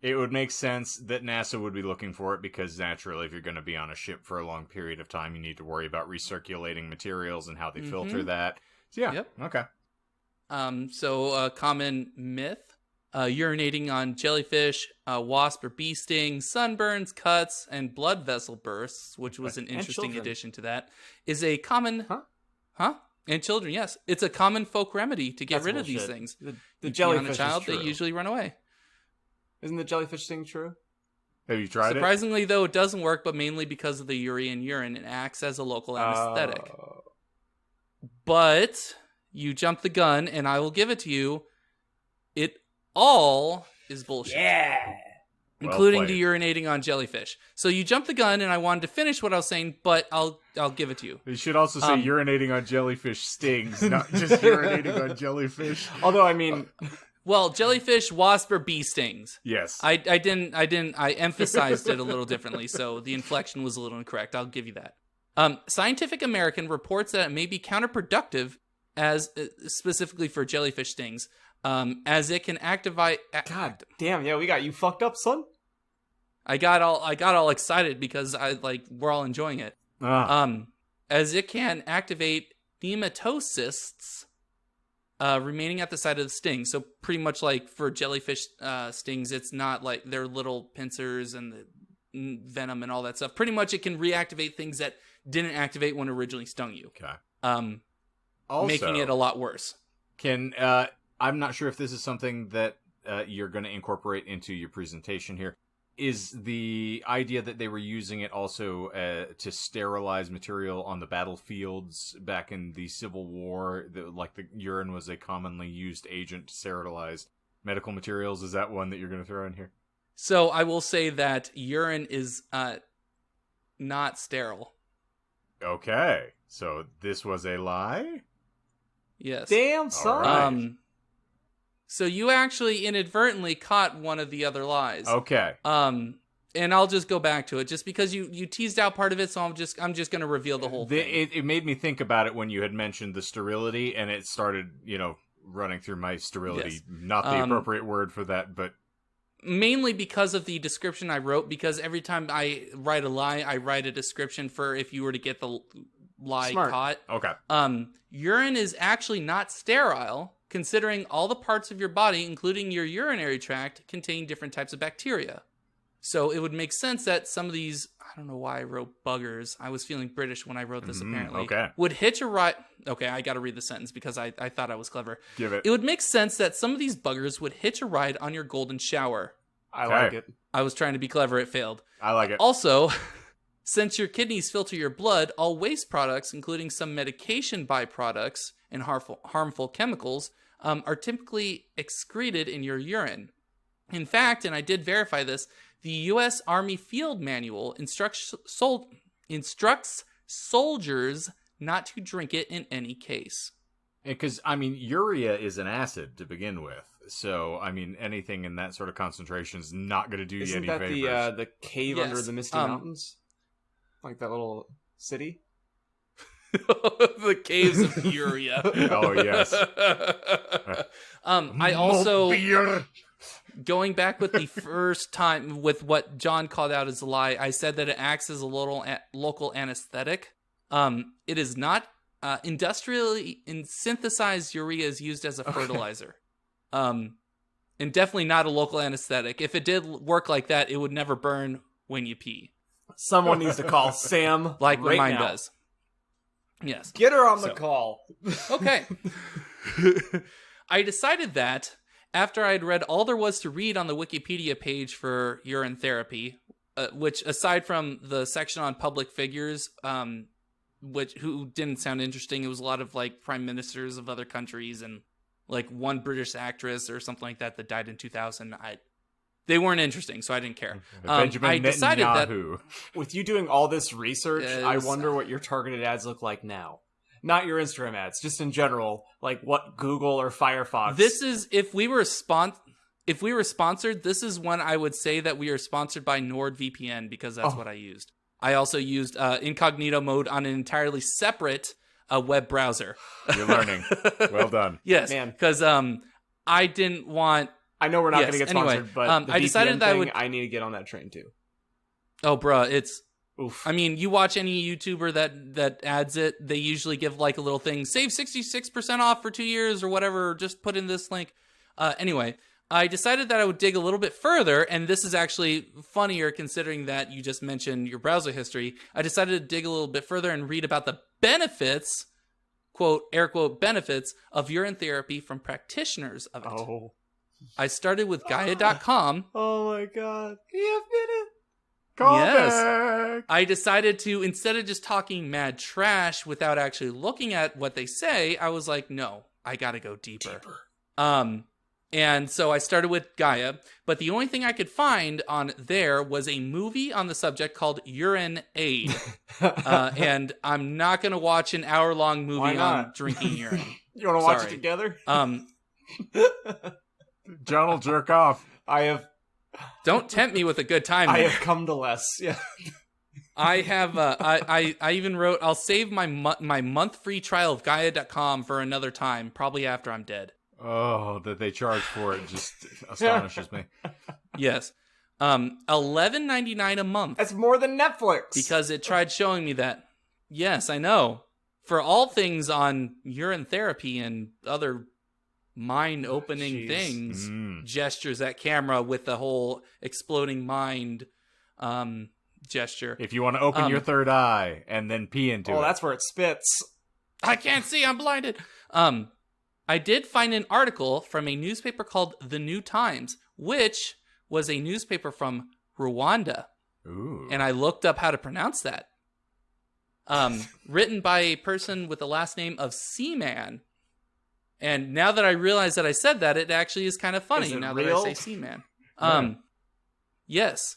It would make sense that NASA would be looking for it because naturally, if you're going to be on a ship for a long period of time, you need to worry about recirculating materials and how they filter that. So yeah, okay. So common myth. Urinating on jellyfish, wasp or bee stings, sunburns, cuts, and blood vessel bursts, which was an interesting addition to that, is a common... And children, yes. It's a common folk remedy to get rid of these things. The jellyfish on a child, is true. they usually run away. Isn't the jellyfish thing true? Have you tried Surprisingly, though, it doesn't work, but mainly because of the urea in urine. It acts as a local anesthetic. But you jumped the gun, and I will give it to you. It all is bullshit. Yeah. Including the urinating on jellyfish. So you jumped the gun, and I wanted to finish what I was saying, but I'll give it to you. You should also say urinating on jellyfish stings, not just urinating on jellyfish. Although, I mean... Well, jellyfish, wasp, or bee stings. Yes. I emphasized it a little differently, so the inflection was a little incorrect. I'll give you that. Scientific American reports that it may be counterproductive, as specifically for jellyfish stings, as it can activate. God damn! Yeah, we got you fucked up, son. I got all excited because we're all enjoying it. As it can activate nematocysts remaining at the site of the sting. So pretty much like for jellyfish stings, it's not like their little pincers and the venom and all that stuff. Pretty much it can reactivate things that didn't activate when it originally stung you. Okay. Also, making it a lot worse. I'm not sure if this is something that you're going to incorporate into your presentation here. Is the idea that they were using it also to sterilize material on the battlefields back in the Civil War? Like the urine was a commonly used agent to sterilize medical materials. Is that one that you're going to throw in here? So I will say that urine is not sterile. Okay, so this was a lie? Yes. Damn, son. Right. So you actually inadvertently caught one of the other lies. Okay. And I'll just go back to it just because you teased out part of it, so I'm just going to reveal the whole thing. It made me think about it when you had mentioned the sterility, and it started, running through my sterility. Yes. Not the appropriate word for that, but mainly because of the description I wrote, because every time I write a lie, I write a description for if you were to get the lie caught. Okay. Urine is actually not sterile, considering all the parts of your body, including your urinary tract, contain different types of bacteria. So it would make sense that some of these, I don't know why I wrote buggers. I was feeling British when I wrote this, apparently. Okay. Would hitch a ride. Okay, I got to read the sentence because I thought I was clever. Give it. It would make sense that some of these buggers would hitch a ride on your golden shower. I like it. I was trying to be clever. It failed. I like it. Also, since your kidneys filter your blood, all waste products, including some medication byproducts and harmful chemicals, are typically excreted in your urine. In fact, and I did verify this, the U.S. Army Field Manual instructs soldiers not to drink it in any case. Because, I mean, urea is an acid to begin with. So, I mean, anything in that sort of concentration is not going to do you any favors. Isn't that the cave Yes, under the Misty Mountains? Like that little city? The caves of urea. Oh, yes. I also, going back with the first time with what John called out as a lie, I said that it acts as a local anesthetic. It is not. Industrially synthesized urea is used as a fertilizer. And definitely not a local anesthetic. If it did work like that, it would never burn when you pee. Someone needs to call Sam Like what right mine now. does. Yes. Get her on the call. Okay. I decided that after I'd read all there was to read on the Wikipedia page for urine therapy, which aside from the section on public figures, who didn't sound interesting, it was a lot of like prime ministers of other countries and like one British actress or something like that died in 2000. They weren't interesting, so I didn't care. Benjamin I decided Netanyahu. With you doing all this research, It I was- wonder what your targeted ads look like now. Not your Instagram ads, just in general, like what Google or Firefox. This is if we were sponsored, this is when I would say that we are sponsored by NordVPN because that's what I used. I also used incognito mode on an entirely separate web browser. You're learning. Well done. Yes, Man. because I didn't want. I know we're not Yes, going to get anyway, sponsored, but the I decided VPN that I thing, would- I need to get on that train too. Oh, bruh, it's. Oof. I mean, you watch any YouTuber that adds it, they usually give like a little thing, save 66% off for 2 years or whatever, or just put in this link. Anyway, I decided that I would dig a little bit further, and this is actually funnier considering that you just mentioned your browser history. I decided to dig a little bit further and read about the benefits, quote, air quote, benefits of urine therapy from practitioners of it. Oh. I started with Gaia.com. Oh my god. He admitted. Call Yes. back. I decided to, instead of just talking mad trash without actually looking at what they say, I was like, no, I gotta go deeper. And so I started with Gaia, but the only thing I could find on there was a movie on the subject called Urine Aid. And I'm not gonna watch an hour-long Why movie not? on drinking urine. You want to watch Sorry. it together? John will jerk off. Don't tempt me with a good time. I man. have come to less. Yeah. I have. I even wrote. I'll save my month free trial of Gaia.com for another time, probably after I'm dead. Oh, that they charge for it just astonishes me. Yes, $11.99 a month That's more than Netflix. because it tried showing me that. Yes, I know. For all things on urine therapy and other mind-opening Jeez. things, Mm. gestures at camera with the whole exploding mind gesture. If you want to open your third eye and then pee into it. that's where it spits. I can't see, I'm blinded. I did find an article from a newspaper called The New Times, which was a newspaper from Rwanda. Ooh. And I looked up how to pronounce that. Written by a person with the last name of Seaman. And now that I realize that I said that, it actually is kind of funny Is it now real? that I say Seaman. Yeah. Yes.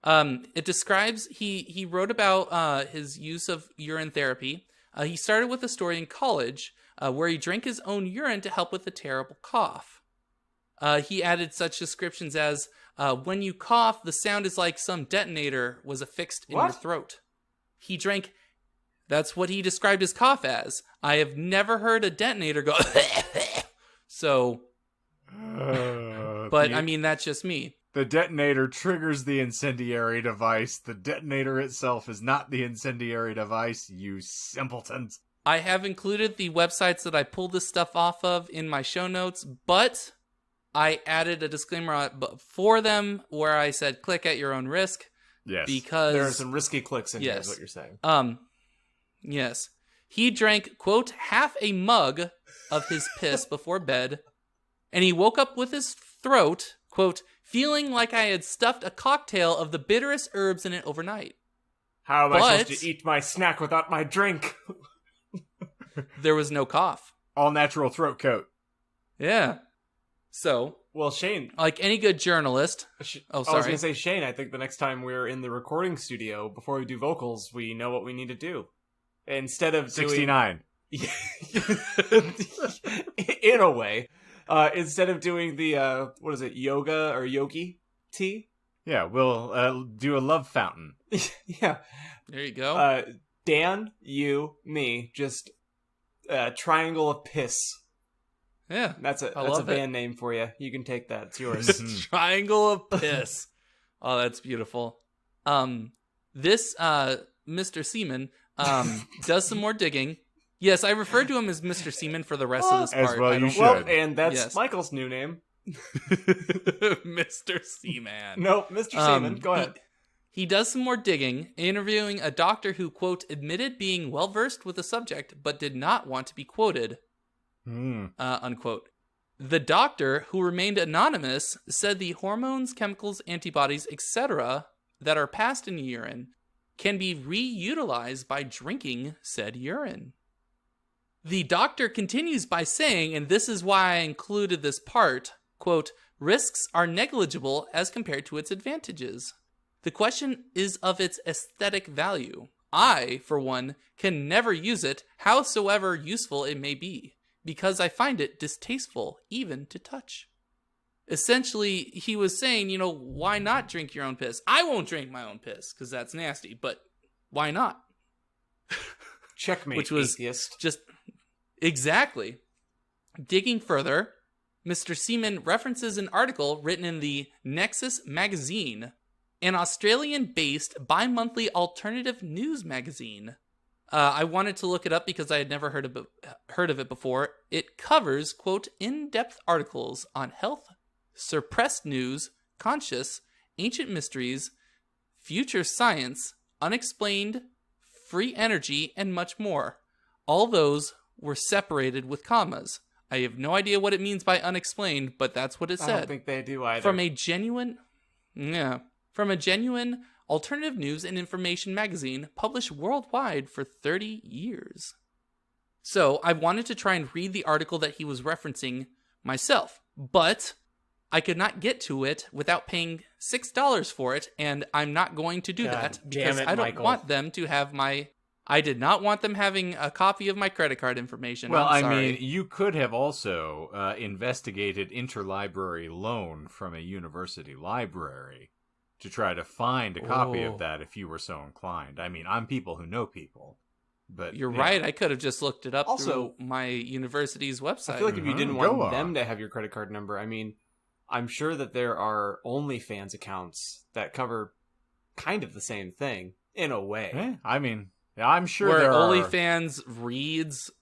It describes, he wrote about his use of urine therapy. He started with a story in college where he drank his own urine to help with a terrible cough. He added such descriptions as, when you cough, the sound is like some detonator was affixed in your What? throat. He drank, that's what he described his cough as. I have never heard a detonator go, so, but I mean, that's just me. The detonator triggers the incendiary device. The detonator itself is not the incendiary device, you simpletons. I have included the websites that I pulled this stuff off of in my show notes, but I added a disclaimer for them where I said click at your own risk Yes. because There are some risky clicks in here, Yes. is what you're saying. Yes. He drank, quote, half a mug of his piss before bed, and he woke up with his throat, quote, feeling like I had stuffed a cocktail of the bitterest herbs in it overnight. How am I but- supposed to eat my snack without my drink? There was no cough. All natural throat coat. Yeah. So, Well, Shane. like any good journalist. Oh, I was sorry. going to say, Shane, I think the next time we're in the recording studio, before we do vocals, we know what we need to do. Instead of doing... 69. In a way. Instead of doing the, what is it, yoga or yogi tea? Yeah, we'll do a love fountain. Yeah. There you go. Dan, you, me, just triangle of piss. Yeah. That's a band name for you. You can take that. It's yours. Triangle of piss. Oh, that's beautiful. This Mr. Seaman does some more digging. Yes, I referred to him as Mr. Seaman for the rest of this part. As well you should. Well, and that's Michael's new name. Mr. Seaman. No, Mr. Seaman. Go ahead. He does some more digging, interviewing a doctor who, quote, admitted being well-versed with the subject, but did not want to be quoted, unquote. The doctor, who remained anonymous, said the hormones, chemicals, antibodies, etc. that are passed in urine can be reutilized by drinking said urine. The doctor continues by saying, and this is why I included this part, quote, risks are negligible as compared to its advantages. The question is of its aesthetic value. I, for one, can never use it, howsoever useful it may be, because I find it distasteful even to touch. Essentially, he was saying, why not drink your own piss? I won't drink my own piss, because that's nasty, but why not? Checkmate, which was atheist. Just exactly. Digging further, Mr. Seaman references an article written in the Nexus magazine, an Australian-based bi-monthly alternative news magazine. I wanted to look it up because I had never heard of it before. It covers, quote, in-depth articles on health, suppressed news, conscious, ancient mysteries, future science, unexplained, free energy, and much more. All those were separated with commas. I have no idea what it means by unexplained, but that's what it said. I don't think they do either. From a genuine alternative news and information magazine published worldwide for 30 years. So I wanted to try and read the article that he was referencing myself, but I could not get to it without paying $6 for it, and I'm not going to do that because I don't want them to have I did not want them having a copy of my credit card information. Well, I'm sorry. I mean, you could have also investigated interlibrary loan from a university library to try to find a copy of that if you were so inclined. I mean, I'm people who know people. But You're right. I could have just looked it up through my university's website. I feel like if you didn't want them to have your credit card number, I mean, I'm sure that there are OnlyFans accounts that cover kind of the same thing in a way. I mean, I'm sure where there are. OnlyFans reads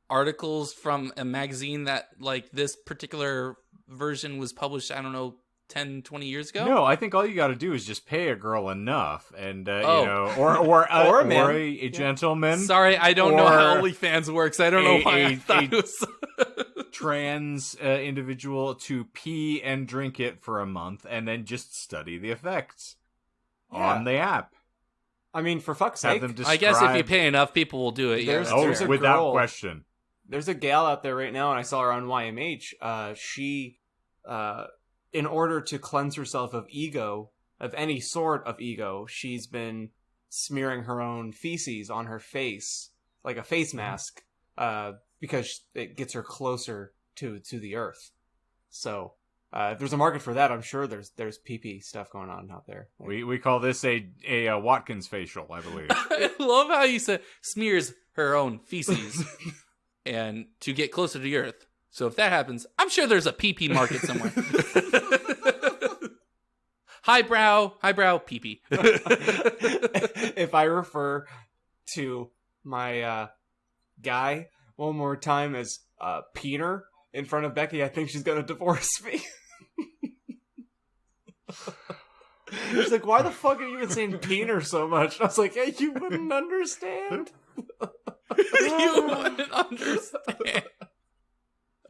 articles from a magazine that, like, this particular version was published, I don't know, 10, 20 years ago? No, I think all you got to do is just pay a girl enough, and or a gentleman. Sorry, I don't know how OnlyFans works. I don't know why I thought it was trans individual to pee and drink it for a month, and then just study the effects on the app. I mean, for fuck's sake. I guess if you pay enough, people will do it. There's a without girl, question. There's a gal out there right now, and I saw her on YMH. She, in order to cleanse herself of ego, of any sort of ego, she's been smearing her own feces on her face, like a face mask, because it gets her closer to the earth. So, if there's a market for that, I'm sure there's pee-pee stuff going on out there. Like, we call this a Watkins facial, I believe. I love how you said smears her own feces and to get closer to the earth. So if that happens, I'm sure there's a pee-pee market somewhere. highbrow pee-pee. If I refer to my guy one more time as Peter in front of Becky, I think she's gonna divorce me. She's like, why the fuck are you even saying Peter so much? And I was like, hey, you wouldn't understand. You wouldn't understand.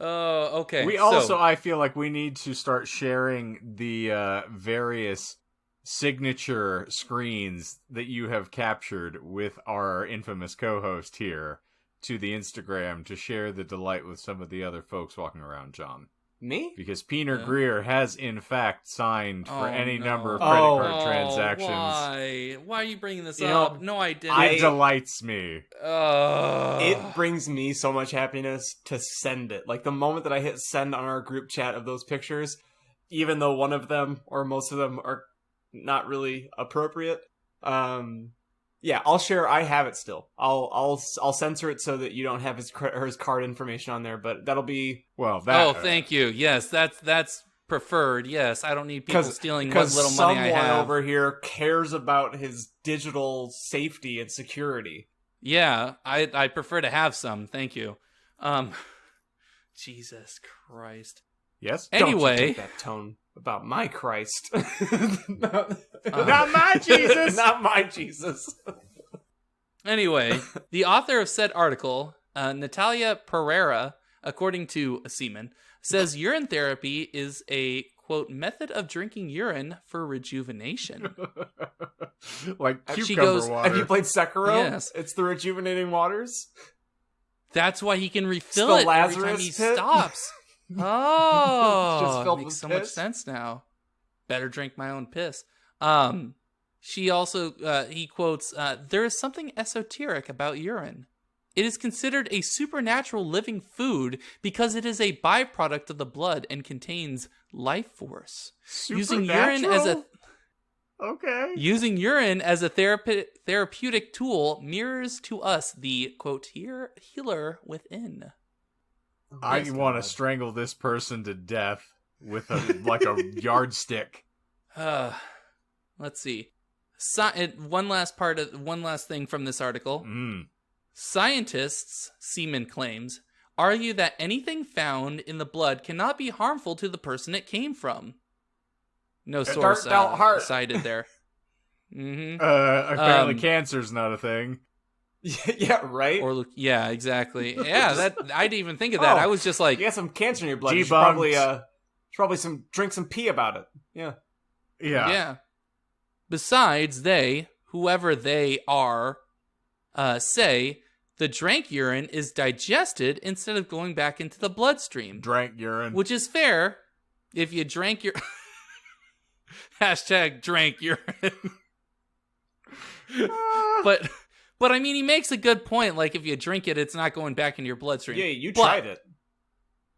Oh, okay. We also, I feel like we need to start sharing the various signature screens that you have captured with our infamous co-host here to the Instagram to share the delight with some of the other folks walking around, John. Me? Because Peter Yeah. Greer has, in fact, signed for any no. number of credit Oh. card transactions. Why? Why are you bringing this You up? know, No, I didn't. It delights me. It brings me so much happiness to send it. Like, the moment that I hit send on our group chat of those pictures, even though one of them, or most of them, are not really appropriate, yeah, I'll share. I have it still. I'll censor it so that you don't have his card information on there. But that'll be Thank you. Yes, that's preferred. Yes, I don't need people stealing what little money I have. Someone over here cares about his digital safety and security. Yeah, I prefer to have some. Thank you. Jesus Christ. Yes. Anyway, Don't you take that tone about my Christ. Not my Jesus. Not my Jesus. Anyway, the author of said article, Natalia Pereira, according to a seaman, says urine therapy is a, quote, method of drinking urine for rejuvenation. Like She cucumber goes, water. Have you played Sekiro? Yes. It's the rejuvenating waters. That's why he can refill the it every time Lazarus he pit? stops. Oh, Just filled makes with so much piss? sense now. Better drink my own piss. She also, he quotes, there is something esoteric about urine. It is considered a supernatural living food because it is a byproduct of the blood and contains life force. Using urine as a Using urine as a therapeutic tool mirrors to us the, quote, healer within. I want to strangle this person to death with a yardstick. Let's see. One last thing from this article. Scientists, Seaman claims, argue that anything found in the blood cannot be harmful to the person it came from. No source cited there. Apparently cancer's not a thing. Yeah, right? Yeah, exactly. Yeah, I didn't even think of that. I was just like, you got some cancer in your blood. Debunked. You should probably drink some pee about it. Yeah. Yeah. Besides, whoever they are, say the drank urine is digested instead of going back into the bloodstream. Drank urine. Which is fair if you drank your... Hashtag drank urine. But I mean, he makes a good point. Like, if you drink it, it's not going back into your bloodstream. Yeah, you tried it.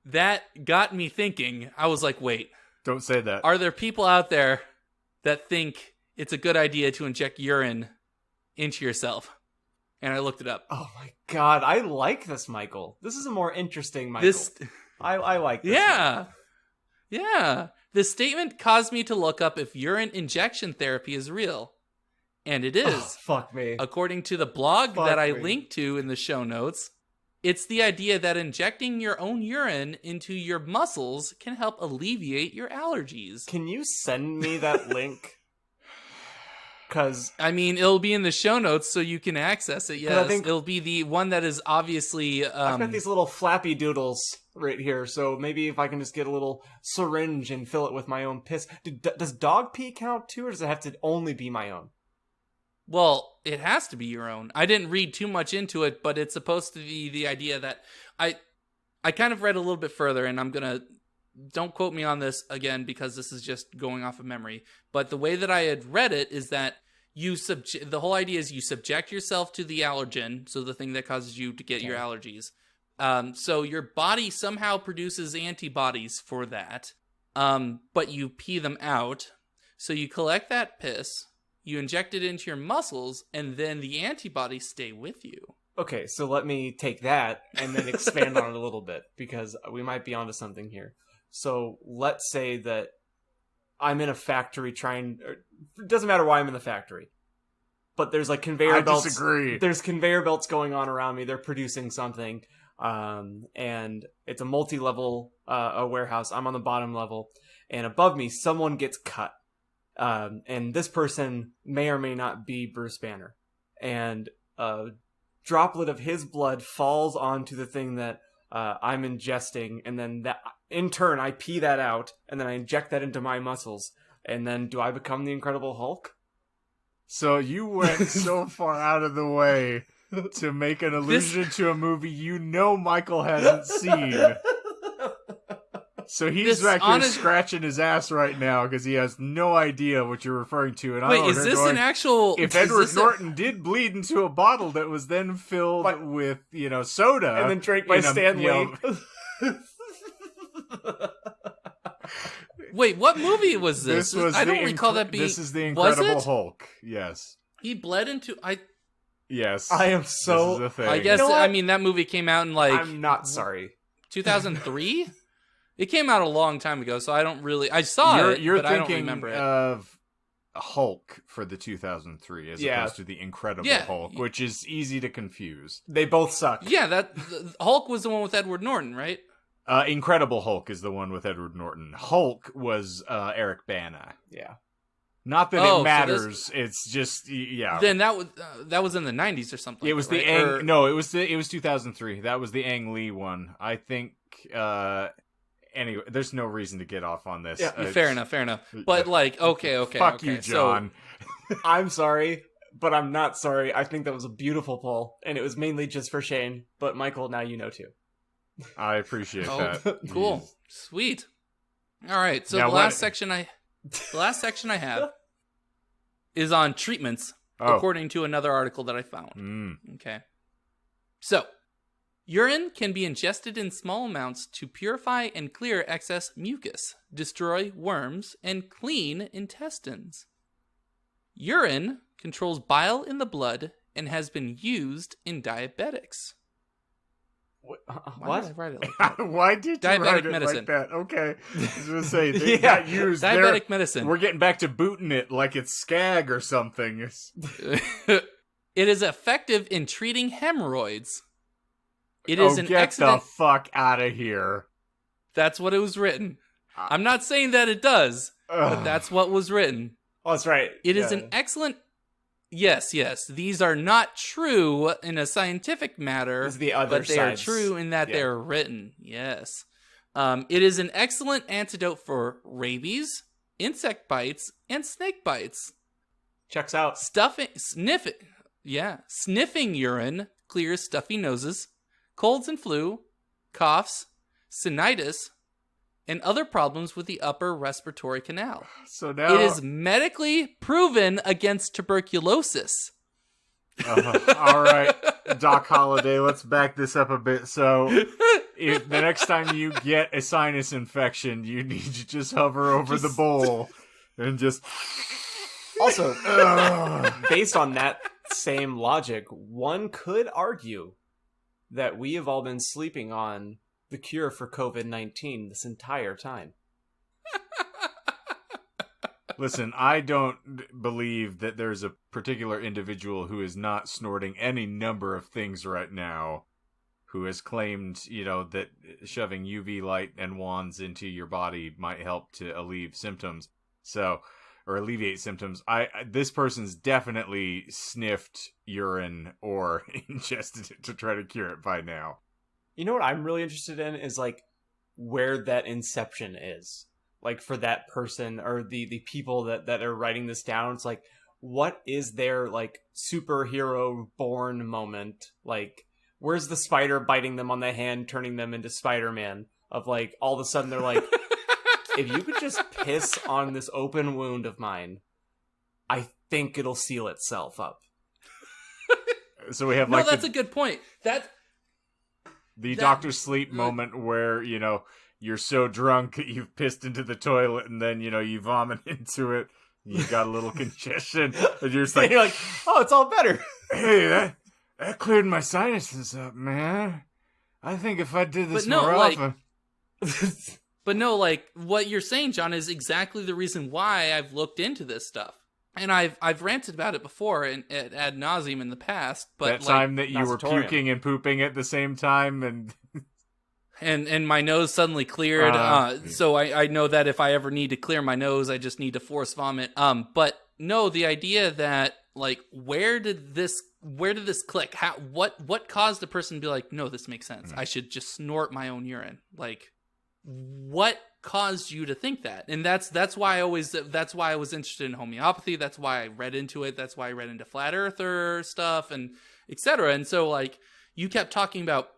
That got me thinking. I was like, wait. Don't say that. Are there people out there that think it's a good idea to inject urine into yourself? And I looked it up. Oh my god, I like this, Michael. This is a more interesting Michael. I like this. Yeah. Yeah. The statement caused me to look up if urine injection therapy is real. And it is. Oh, fuck me. According to the blog that I linked to in the show notes, it's the idea that injecting your own urine into your muscles can help alleviate your allergies. Can you send me that link? Because I mean, it'll be in the show notes so you can access it. Yes, it'll be the one that is obviously. I've got these little flappy doodles right here, so maybe if I can just get a little syringe and fill it with my own piss. Does dog pee count too, or does it have to only be my own? Well, it has to be your own. I didn't read too much into it, but it's supposed to be the idea that I kind of read a little bit further, and I'm gonna. Don't quote me on this again because this is just going off of memory. But the way that I had read it is that the whole idea is you subject yourself to the allergen, so the thing that causes you to get your allergies. So your body somehow produces antibodies for that, but you pee them out. So you collect that piss, you inject it into your muscles, and then the antibodies stay with you. Okay, so let me take that and then expand on it a little bit because we might be onto something here. So let's say that I'm in a factory it doesn't matter why I'm in the factory, but there's like conveyor belts. Disagree. There's conveyor belts going on around me. They're producing something, and it's a multi-level warehouse. I'm on the bottom level, and above me, someone gets cut, and this person may or may not be Bruce Banner, and a droplet of his blood falls onto the thing that I'm ingesting, and then that in turn I pee that out, and then I inject that into my muscles, and then do I become the Incredible Hulk? So you went so far out of the way to make an allusion to a movie Michael hasn't seen. So he's back here scratching his ass right now because he has no idea what you're referring to. And wait, is this an actual? If Edward Norton did bleed into a bottle that was then filled with, soda, and then drank by Stan Lee. Wait, what movie was this? I don't recall that being. This is the Incredible Hulk. Yes. He bled into. Yes. I am so. This is a thing. I guess. That movie came out in I'm not sorry. 2003. It came out a long time ago, so I don't really. I saw it, but I don't remember it. Of Hulk for the 2003 as opposed to the Incredible Hulk, which is easy to confuse. They both suck. Yeah, Hulk was the one with Edward Norton, right? Incredible Hulk is the one with Edward Norton. Hulk was Eric Bana. Yeah. Not that it matters. It's just Then that was in the 90s or something. It was the Ang. No, it was 2003. That was the Ang Lee one. I think. Anyway, there's no reason to get off on this. Yeah, fair enough. But okay. Fuck you, John. So, I'm sorry, but I'm not sorry. I think that was a beautiful poll, and it was mainly just for Shane. But Michael, now you know too. I appreciate that. Cool, sweet. All right, so the last section I have is on treatments, according to another article that I found. Okay, so. Urine can be ingested in small amounts to purify and clear excess mucus, destroy worms, and clean intestines. Urine controls bile in the blood and has been used in diabetics. What? Why did I write it like that? Why did you write it medicine. like that? Okay. I was going to say, they got used. Diabetic medicine. We're getting back to booting it like it's Skag or something. It is effective in treating hemorrhoids. It is an excellent... the fuck out of here. That's what it was written. I'm not saying that it does, but that's what was written. Oh, that's right. It is an excellent... Yes. These are not true in a scientific matter, but they are true in that they're written. Yes. It is an excellent antidote for rabies, insect bites, and snake bites. Checks out. Sniffing urine clears stuffy noses, colds and flu, coughs, sinusitis, and other problems with the upper respiratory canal. So now it is medically proven against tuberculosis. All right, Doc Holliday, let's back this up a bit. So if the next time you get a sinus infection, you need to just hover over the bowl and just... Also, based on that same logic, one could argue that we have all been sleeping on the cure for COVID-19 this entire time. Listen, I don't believe that there's a particular individual who is not snorting any number of things right now who has claimed, that shoving UV light and wands into your body might help to alleviate symptoms. This person's definitely sniffed urine or ingested it to try to cure it by now. You know what I'm really interested in is where that inception is. For that person or the people that are writing this down. It's what is their superhero born moment? Where's the spider biting them on the hand, turning them into Spider-Man? Of all of a sudden they're if you could just piss on this open wound of mine, I think it'll seal itself up. So we have that's a good point. The Dr. Sleep moment where, you're so drunk that you've pissed into the toilet and then, you vomit into it. You got a little congestion. And you're just you're oh, it's all better. Hey, that cleared my sinuses up, man. I think if I did this more often... But no, what you're saying, John, is exactly the reason why I've looked into this stuff. And I've ranted about it before and ad nauseum in the past. But that time that you were puking and pooping at the same time and my nose suddenly cleared. So I know that if I ever need to clear my nose, I just need to force vomit. But no, the idea that where did this click? What caused the person to be no, this makes sense. I should just snort my own urine. What caused you to think that? And that's why I was interested in homeopathy. That's why I read into it. That's why I read into flat earther stuff and etc. And so you kept talking about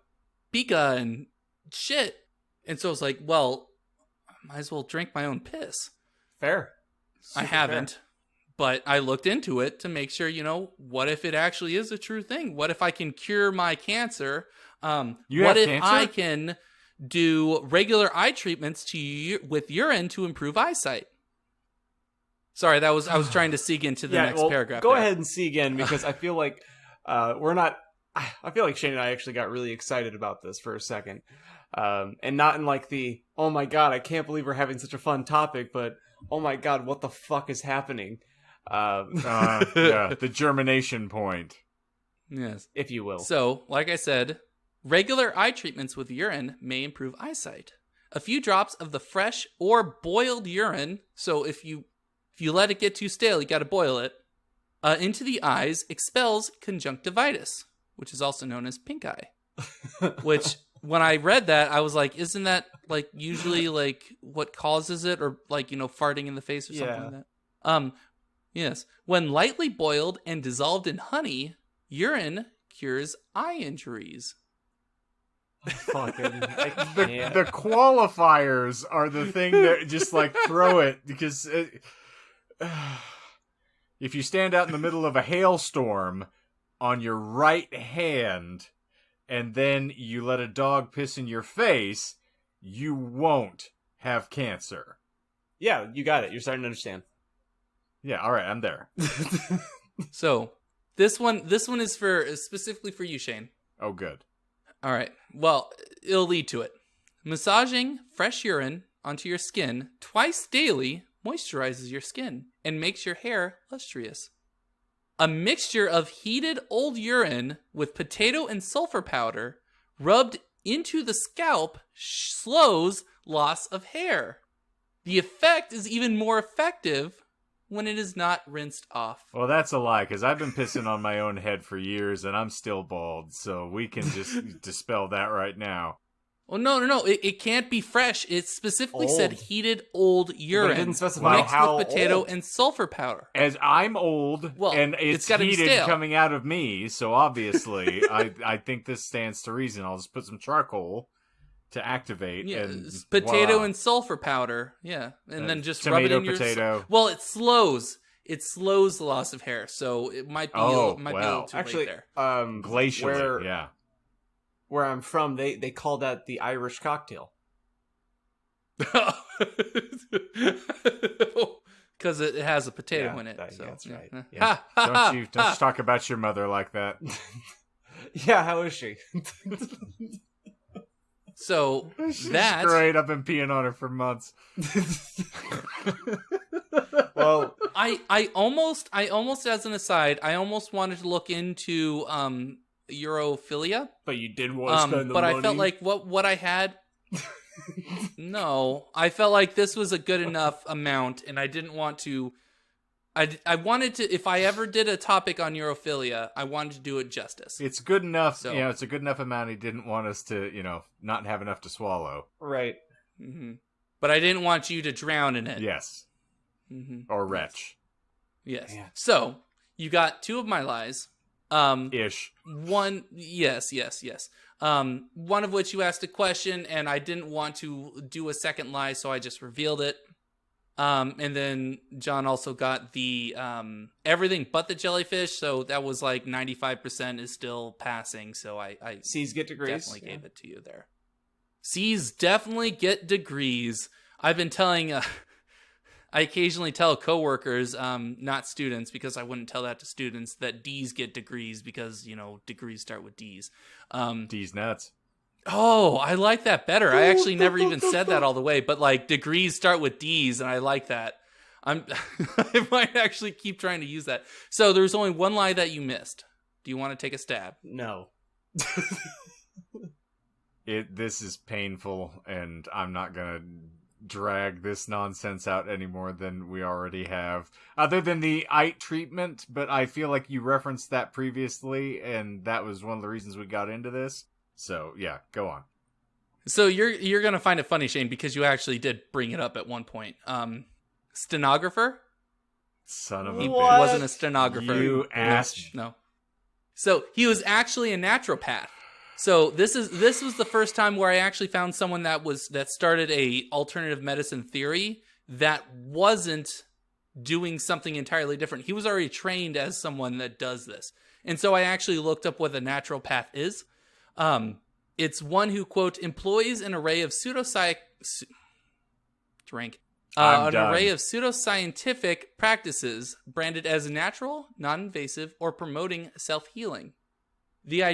Pika and shit. And so it's might as well drink my own piss. Fair. I haven't, but I looked into it to make sure, what if it actually is a true thing? What if I can cure my cancer? What if cancer? I can do regular eye treatments with urine to improve eyesight? Sorry, I was trying to seeg into the next paragraph. Go ahead and see again, because I feel like we're not. I feel like Shane and I actually got really excited about this for a second, and not in like the "oh my god, I can't believe we're having such a fun topic," but "oh my god, what the fuck is happening?" The germination point. Yes, if you will. So, like I said, regular eye treatments with urine may improve eyesight. A few drops of the fresh or boiled urine. So if you let it get too stale, you got to boil it. Into the eyes expels conjunctivitis, which is also known as pinkeye. Which, when I read that, I was like, isn't that like usually like what causes it, or like farting in the face or something like that? Yes. When lightly boiled and dissolved in honey, urine cures eye injuries. Fucking, the qualifiers are the thing that just like throw it, because if you stand out in the middle of a hailstorm on your right hand and then you let a dog piss in your face, you won't have cancer. Yeah, you got it. You're starting to understand. Yeah, all right, I'm there. So this one is specifically for you, Shane. Oh, good. All right. Well, it'll lead to it. Massaging fresh urine onto your skin twice daily moisturizes your skin and makes your hair lustrous. A mixture of heated old urine with potato and sulfur powder rubbed into the scalp slows loss of hair. The effect is even more effective when it is not rinsed off. Well, that's a lie, because I've been pissing on my own head for years and I'm still bald, so we can just dispel that right now. Well, no. It can't be fresh. It specifically said heated old urine. But it didn't specify mixed how with potato old. and sulfur powder. As I'm old, and it's gotta be heated stale. coming out of me, so obviously I think this stands to reason. I'll just put some charcoal to activate. Yeah, and potato voila. and sulfur powder. Yeah, and then just tomato, rub it in your. potato. Well, it slows the loss of hair, so it might be. Be a little too Actually, late there. Glacially, yeah. Where I'm from, they call that the Irish cocktail. Because it has a potato in it. So. That's right. Yeah. Don't you talk about your mother like that. Yeah, how is she? So She's that's great. I've been peeing on her for months. Well, I almost as an aside, I almost wanted to look into urophilia, but you did want to spend the but money. I felt like what I had. No, I felt like this was a good enough amount, and I didn't want to. I wanted to. If I ever did a topic on urophilia, I wanted to do it justice. It's good enough. So, it's a good enough amount. He didn't want us to, not have enough to swallow. Right. Mm-hmm. But I didn't want you to drown in it. Yes. Mm-hmm. Or retch. Yes. Yeah. So you got two of my lies. Ish. One, yes. One of which you asked a question, and I didn't want to do a second lie, so I just revealed it. And then John also got the everything but the jellyfish, so that was like 95% is still passing. So I C's get degrees. definitely gave it to you there. C's definitely get degrees. I've been telling. I occasionally tell coworkers, not students, because I wouldn't tell that to students, that D's get degrees because, degrees start with D's. D's nuts. Oh, I like that better. I actually never even said that all the way, but like degrees start with D's, and I like that. I might actually keep trying to use that. So there's only one lie that you missed. Do you want to take a stab? No. This is painful, and I'm not gonna drag this nonsense out any more than we already have, other than the eye treatment, but I feel like you referenced that previously, and that was one of the reasons we got into this. So yeah, go on. So you're gonna find it funny, Shane, because you actually did bring it up at one point. Stenographer? Son of a He bitch. wasn't a stenographer. You asked. No. So he was actually a naturopath. So this was the first time where I actually found someone that started a alternative medicine theory that wasn't doing something entirely different. He was already trained as someone that does this. And so I actually looked up what a naturopath is. It's one who, quote, employs an array of pseudoscientific practices branded as natural, non-invasive, or promoting self-healing. The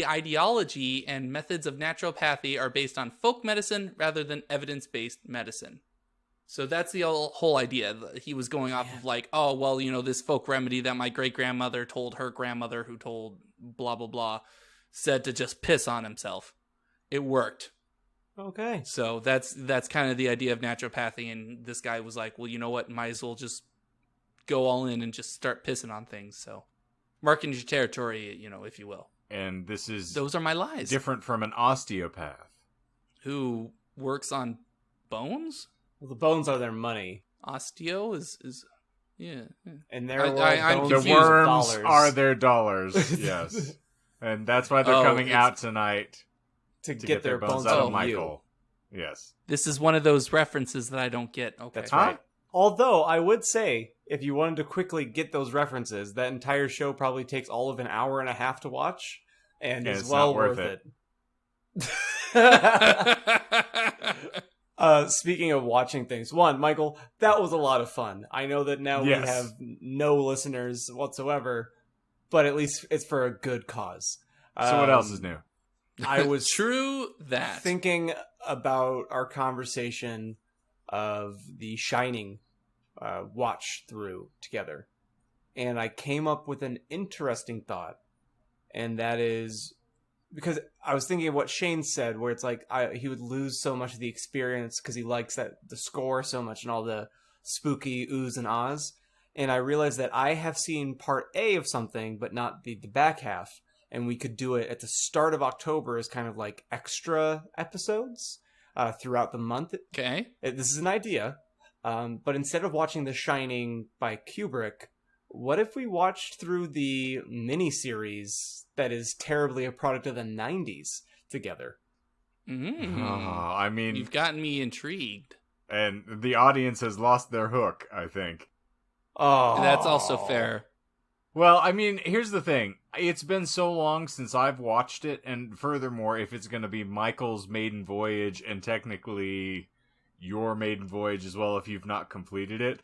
ideology and methods of naturopathy are based on folk medicine rather than evidence-based medicine. So that's the whole idea. He was going off of like, oh, well, this folk remedy that my great-grandmother told her grandmother who told blah, blah, blah, said to just piss on himself. It worked. Okay. So that's kind of the idea of naturopathy. And this guy was like, well, you know what? Might as well just go all in and just start pissing on things. So marking your territory, if you will. And those are my lies. Different from an osteopath. Who works on bones? Well, the bones are their money. Osteo is yeah. And their I'm the confused. worms are their dollars. Yes. And that's why they're coming out tonight to get their bones out out of Michael. Yes. This is one of those references that I don't get. Okay. That's right. Although I would say, if you wanted to quickly get those references, that entire show probably takes all of an hour and a half to watch, and is well worth it. Speaking of watching things, Michael, that was a lot of fun. I know that now we have no listeners whatsoever, but at least it's for a good cause. So what else is new? I was thinking about our conversation of The Shining watch through together, and I came up with an interesting thought, and that is because I was thinking of what Shane said, where it's like he would lose so much of the experience because he likes the score so much and all the spooky oohs and ahs, and I realized that I have seen part A of something but not the back half, and we could do it at the start of October as kind of like extra episodes throughout the month. Okay. This is an idea. But instead of watching The Shining by Kubrick, what if we watched through the miniseries that is terribly a product of the 90s together? I mean... You've gotten me intrigued. And the audience has lost their hook, I think. Oh, that's also fair. Well, I mean, here's the thing. It's been so long since I've watched it, and furthermore, if it's going to be Michael's maiden voyage, and technically your maiden voyage as well if you've not completed it,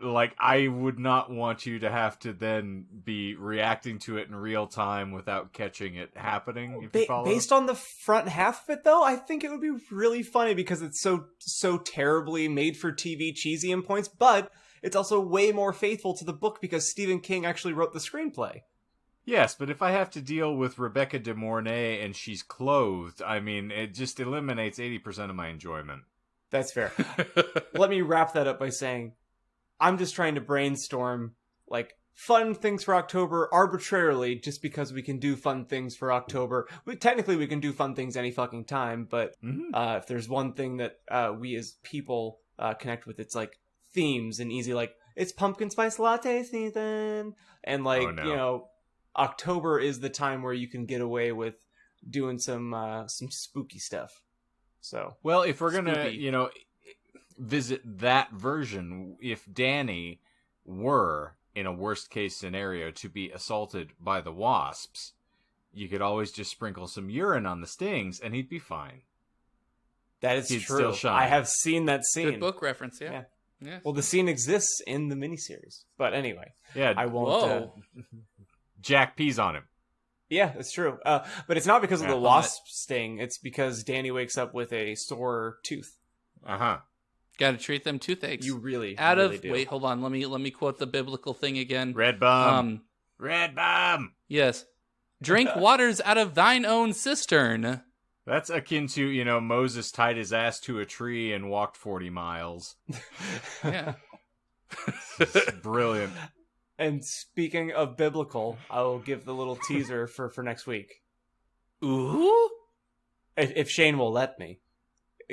like, I would not want you to have to then be reacting to it in real time without catching it happening, if you follow. Based on the front half of it, though, I think it would be really funny because it's so terribly made-for-TV cheesy in points, but it's also way more faithful to the book because Stephen King actually wrote the screenplay. Yes, but if I have to deal with Rebecca de Mornay and she's clothed, I mean, it just eliminates 80% of my enjoyment. That's fair. Let me wrap that up by saying, I'm just trying to brainstorm, like, fun things for October arbitrarily just because we can do fun things for October. Technically, we can do fun things any fucking time, but if there's one thing that we as people connect with, it's, like, themes and easy, like, it's pumpkin spice latte season, and, like, October is the time where you can get away with doing some spooky stuff. So, well, if we're gonna, visit that version, if Danny were in a worst case scenario to be assaulted by the wasps, you could always just sprinkle some urine on the stings and he'd be fine. That is He'd true. still shine. I have seen that scene. Good book reference, yeah. Well, the scene exists in the miniseries, but anyway, I won't. Jack pees on him. Yeah, it's true. But it's not because of the wasp sting. It's because Danny wakes up with a sore tooth. Got to treat them toothaches. You really, do. Wait, hold on. Let me quote the biblical thing again. Red bum. Red bum. Yes. Drink waters out of thine own cistern. That's akin to, Moses tied his ass to a tree and walked 40 miles. Yeah. Brilliant. And speaking of biblical, I will give the little teaser for next week. Ooh? If Shane will let me.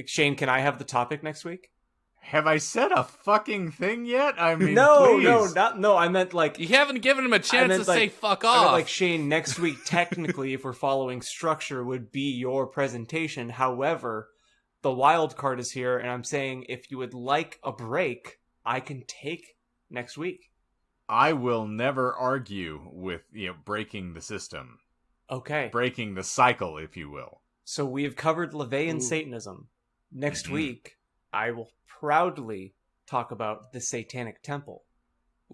Shane, can I have the topic next week? Have I said a fucking thing yet? I mean, No, please. I meant like You haven't given him a chance to say fuck off. I meant like Shane. Next week, technically, if we're following structure, would be your presentation. However, the wild card is here, and I'm saying if you would like a break, I can take next week. I will never argue with, breaking the system. Okay. Breaking the cycle, if you will. So we have covered LaVeyan Satanism. Next week, I will proudly talk about the Satanic Temple.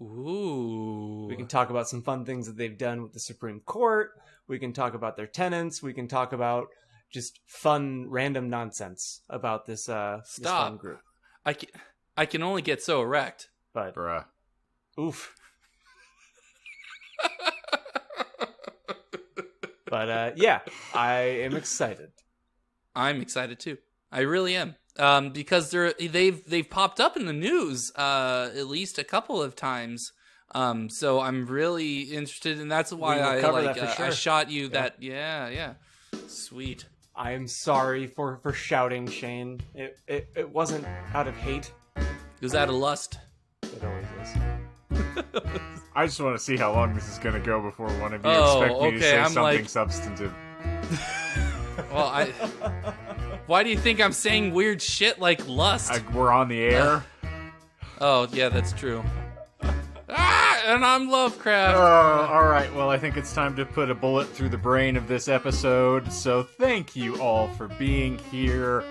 Ooh. We can talk about some fun things that they've done with the Supreme Court. We can talk about their tenets. We can talk about just fun, random nonsense about this, this fun group. I can only get so erect. But, Bruh. oof. But, yeah, I am excited. I'm excited too. I really am. Because they've popped up in the news at least a couple of times. So I'm really interested, and that's why I shot you that. Yeah. Sweet. I am sorry for shouting, Shane. It wasn't out of hate. It was out of lust. It always is. I just want to see how long this is going to go before one of you expect me to say something substantive. Well, why do you think I'm saying weird shit like lust? We're on the air. Oh, yeah, that's true. And I'm Lovecraft. All right. Well, I think it's time to put a bullet through the brain of this episode. So thank you all for being here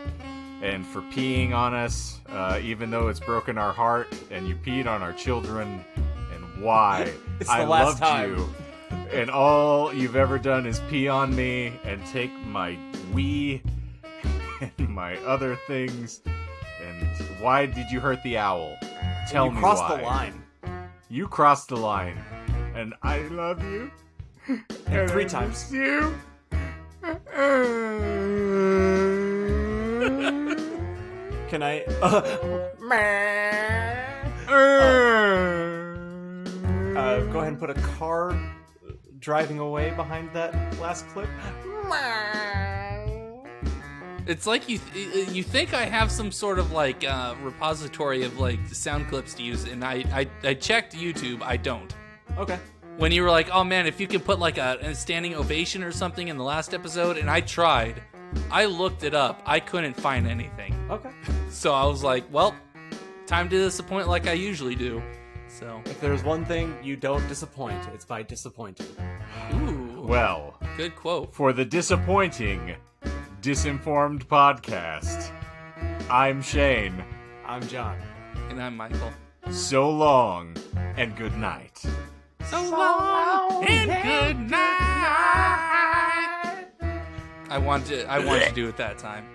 and for peeing on us, even though it's broken our heart and you peed on our children. And why? It's I the last loved time. you. And all you've ever done is pee on me and take my wee and my other things. And why did you hurt the owl? Tell me why. You crossed the line. You crossed the line. And I love you. And 3 times. You. Can I... go ahead and put a car driving away behind that last clip. It's like you think I have some sort of like repository of like sound clips to use, and I checked YouTube. I don't. Okay. When you were like, oh man, if you could put like a standing ovation or something in the last episode, and I tried. I looked it up. I couldn't find anything. Okay. So I was like, well, time to disappoint like I usually do. So if there's one thing you don't disappoint, it's by disappointing. Ooh. Well, good quote. For the disappointing Disinformed podcast, I'm Shane. I'm John. And I'm Michael. So long and good night. So long and good night. I want to do it that time.